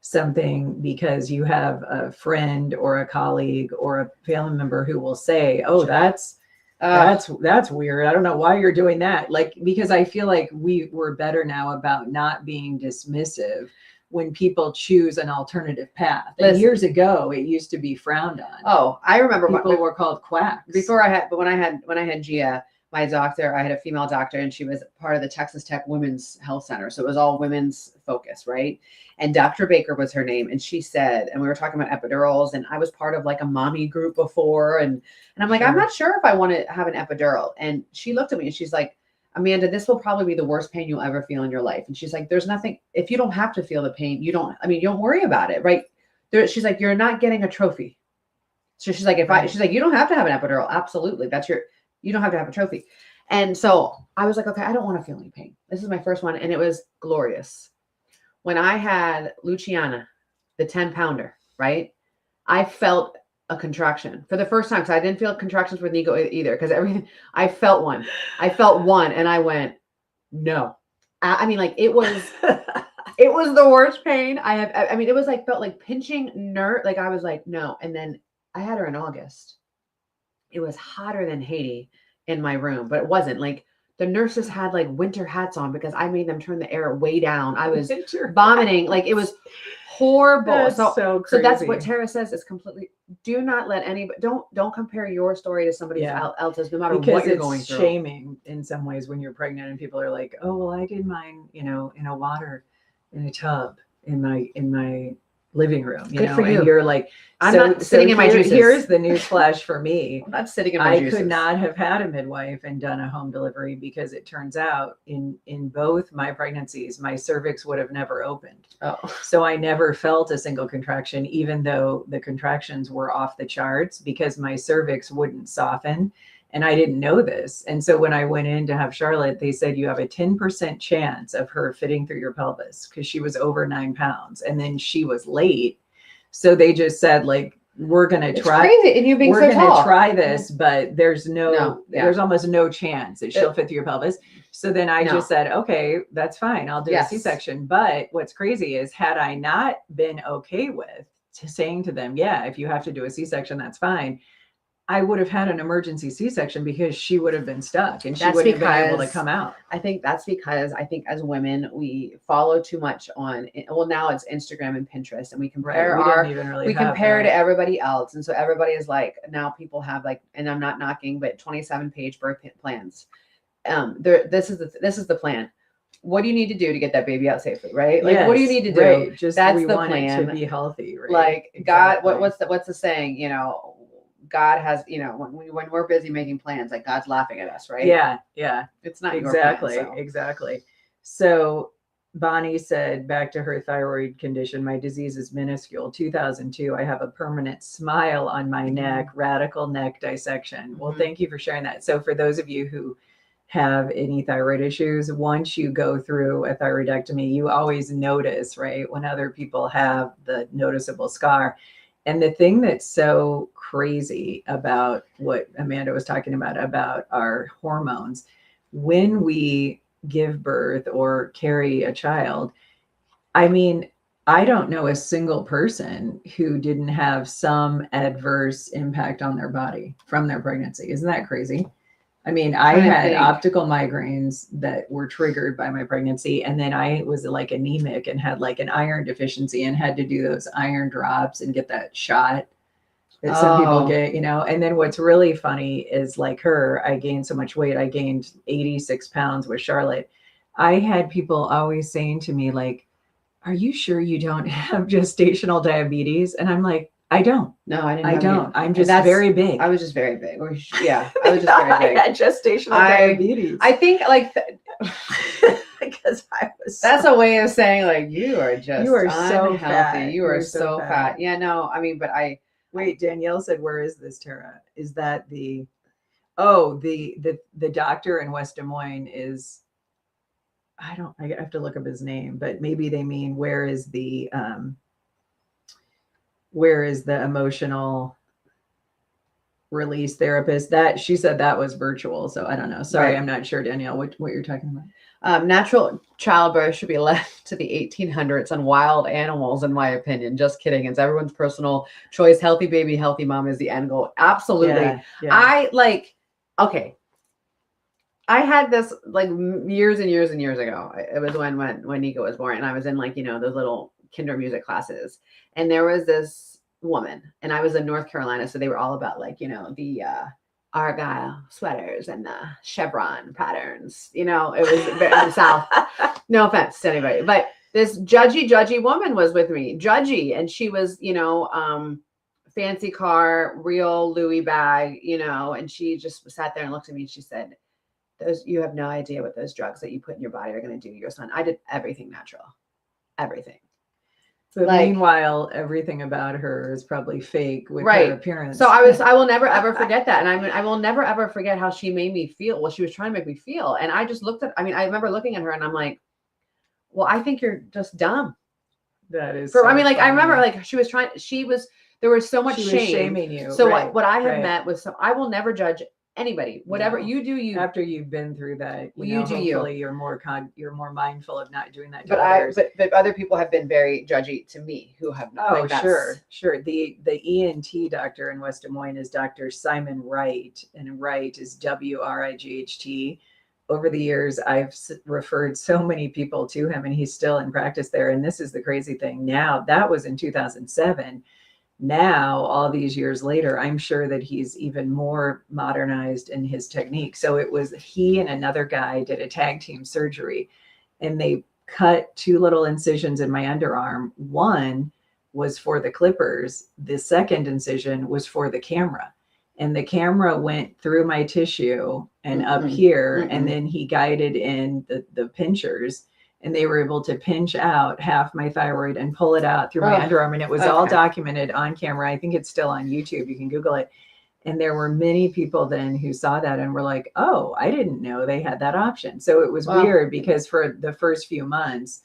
something because you have a friend or a colleague or a family member who will say, oh, Sure. that's weird. I don't know why you're doing that. Like, because I feel like we're better now about not being dismissive when people choose an alternative path. And Listen. years ago, it used to be frowned on. Oh, I remember People were called quacks. when I had Gia, my doctor, I had a female doctor, and she was part of the Texas Tech Women's Health Center. So it was all women's focus, right? And Dr. Baker was her name. And she said, and we were talking about epidurals, and I was part of like a mommy group before. And I'm like, Sure. I'm not sure if I want to have an epidural. And she looked at me and she's like, Amanda, this will probably be the worst pain you'll ever feel in your life. And she's like, there's nothing, if you don't have to feel the pain, you don't worry about it, right? She's like, you're not getting a trophy. So she's like, she's like, you don't have to have an epidural. Absolutely. You don't have to have a trophy. And so I was like, okay, I don't want to feel any pain. This is my first one. And it was glorious. When I had Luciana, the 10-pounder, right? I felt a contraction for the first time. So I didn't feel contractions with Nico either, because I felt one and I went, no. I mean, like, it was the worst pain I have. I mean, it was like, felt like pinching nerve. Like, I was like, no. And then I had her in August. It was hotter than Haiti in my room, but it wasn't. Like, the nurses had like winter hats on because I made them turn the air way down. I was vomiting. Like, it was horrible. That's so crazy. So that's what Tara says is completely, do not let anybody, don't compare your story to somebody else's, no matter what you're going through. It's shaming in some ways when you're pregnant and people are like, oh, well, I did mine, in a tub in my living room, Good for you. And you're like, I'm not sitting in my juices. Here's the news flash for me. I'm not sitting in my juices. I could not have had a midwife and done a home delivery, because it turns out in both my pregnancies, my cervix would have never opened. Oh. So I never felt a single contraction, even though the contractions were off the charts, because my cervix wouldn't soften. And I didn't know this. And so when I went in to have Charlotte, they said you have a 10% chance of her fitting through your pelvis, because she was over 9 pounds. And then she was late. So they just said, like, we're going to try. Crazy. And you being we're so going tall. to try this, but there's there's almost no chance that she'll fit through your pelvis. So then I just said, okay, that's fine. I'll do a C-section. But what's crazy is, had I not been okay with saying to them, yeah, if you have to do a C-section, that's fine, I would have had an emergency C-section, because she would have been stuck and she wouldn't have been able to come out. I think that's because I think as women, we follow too much on, well, now it's Instagram and Pinterest, and we compare we compare to everybody else. And so everybody is like, now people have like, and I'm not knocking, but 27-page birth plans. This is the plan. What do you need to do to get that baby out safely, right? Like, what do you need to do? Right. Just that's we the want plan. It to be healthy, right? Like, exactly. God, what's the saying? God has, when we're busy making plans, like, God's laughing at us, right? Yeah. It's not exactly. Your plan, Exactly. So Bonnie said, back to her thyroid condition, my disease is minuscule. 2002, I have a permanent smile on my neck, radical neck dissection. Well, thank you for sharing that. So for those of you who have any thyroid issues, once you go through a thyroidectomy, you always notice, right, when other people have the noticeable scar. And the thing that's so crazy about what Amanda was talking about our hormones, when we give birth or carry a child, I mean, I don't know a single person who didn't have some adverse impact on their body from their pregnancy. Isn't that crazy? I mean, I Trying to had think. optical migraines that were triggered by my pregnancy. And then I was like anemic and had like an iron deficiency and had to do those iron drops and get that shot that some people Oh. get, And then what's really funny is like her, I gained so much weight. I gained 86 pounds with Charlotte. I had people always saying to me, like, are you sure you don't have gestational diabetes? And I'm like, I don't. No, I didn't. I have don't. any. I'm just That's- very big. I was just very big. Yeah, I was just very I big. had gestational diabetes. I think like because I was that's a way of saying like you are just You are so unhealthy. fat. You are so fat. Yeah, no, I mean, but Wait, Danielle said, where is this, Tara? Is that the doctor in West Des Moines is, I have to look up his name, but maybe they mean where is the emotional release therapist? That she said that was virtual. So I don't know. Sorry, Right. I'm not sure, Danielle, what you're talking about. natural childbirth should be left to the 1800s and wild animals, in my opinion. Just kidding. It's everyone's personal choice. Healthy baby, healthy mom is the end goal. Absolutely. Yeah. Okay. I had this like years and years and years ago. It was when Nico was born, and I was in like, those little kinder music classes. And there was this woman, and I was in North Carolina. So they were all about like, the Argyle sweaters and the chevron patterns. It was in the South. No offense to anybody, but this judgy woman was with me, judgy. And she was, fancy car, real Louis bag, and she just sat there and looked at me and she said, you have no idea what those drugs that you put in your body are going to do to your son. I did everything natural, everything. But Like- meanwhile, everything about her is probably fake with Right. her appearance. So I will never ever forget that. And I will never ever forget how she made me feel. Well, she was trying to make me feel. And I just I remember looking at her and I'm like, well, I think you're just dumb. That is. I so remember funny. like there was so much She was shame. shaming you. So right, what I have right. met with I will never judge anybody. Whatever No. you do, you. After you've been through that, You do you. hopefully you're more mindful of not doing that to But others. but other people have been very judgy to me who have not. Oh, like, sure. The ENT doctor in West Des Moines is Dr. Simon Wright, and Wright is WRIGHT. Over the years, I've referred so many people to him, and he's still in practice there. And this is the crazy thing. Now, that was in 2007. Now, all these years later, I'm sure that he's even more modernized in his technique. So it was he and another guy did a tag team surgery, and they cut 2 little incisions in my underarm. One was for the clippers. The second incision was for the camera. And the camera went through my tissue and up here, and then he guided in the pinchers, and they were able to pinch out half my thyroid and pull it out through my underarm. And it was all documented on camera. I think it's still on YouTube. You can Google it. And there were many people then who saw that and were like, oh, I didn't know they had that option. So it was weird because for the first few months,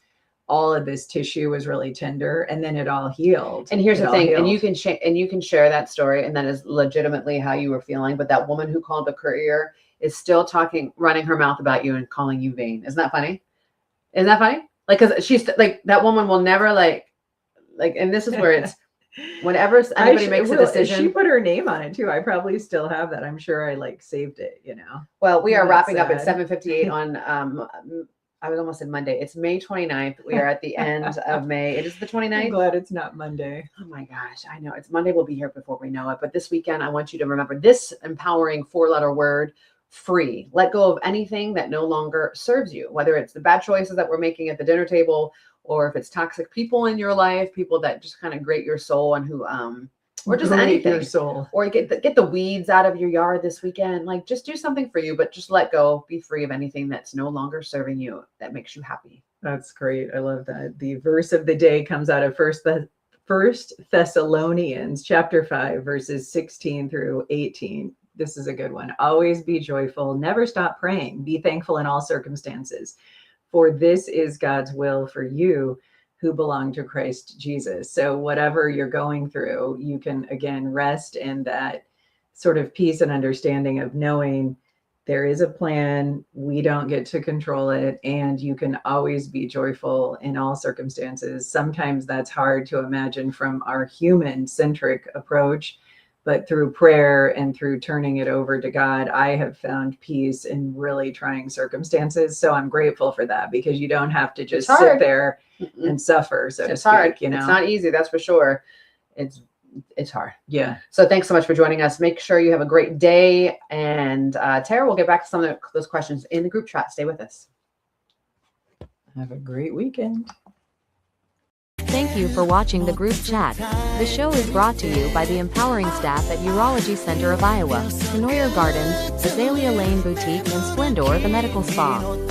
all of this tissue was really tender, and then it all healed. And here's It the all thing, healed. and you can share that story, and that is legitimately how you were feeling. But that woman who called the courier is still running her mouth about you and calling you vain. Isn't that funny? Isn't that funny? Like, because she's like, that woman will never like, and this is where it's whenever anybody makes a decision. She put her name on it too. I probably still have that. I'm sure I like saved it. Well, we are That's wrapping up at sad. 7:58 on. I was almost in Monday. It's May 29th. We are at the end of May. It is the 29th. I'm glad it's not Monday. Oh my gosh, I know it's Monday. We'll be here before we know it. But this weekend, I want you to remember this empowering 4-letter word: free. Let go of anything that no longer serves you, whether it's the bad choices that we're making at the dinner table, or if it's toxic people in your life, people that just kind of grate your soul and who, or just Grate anything. your soul. Or get the weeds out of your yard this weekend. Like, just do something for you, but just let go. Be free of anything that's no longer serving you, that makes you happy. That's great. I love that. The verse of the day comes out of First Thessalonians chapter 5, verses 16 through 18. This is a good one. Always be joyful. Never stop praying. Be thankful in all circumstances, for this is God's will for you who belong to Christ Jesus. So whatever you're going through, you can again rest in that sort of peace and understanding of knowing there is a plan. We don't get to control it, and you can always be joyful in all circumstances. Sometimes that's hard to imagine from our human-centric approach, But through prayer and through turning it over to God, I have found peace in really trying circumstances. So I'm grateful for that, because you don't have to just sit hard. there Mm-mm. and suffer, so to It's speak, hard. you know? It's not easy, that's for sure. It's hard. Yeah. So thanks so much for joining us. Make sure you have a great day. And Tara, we'll get back to some of those questions in the group chat. Stay with us. Have a great weekend. Thank you for watching the group chat. The show is brought to you by the empowering staff at Urology Center of Iowa, Canoyer Gardens, Azalea Lane Boutique, and Splendor the Medical Spa.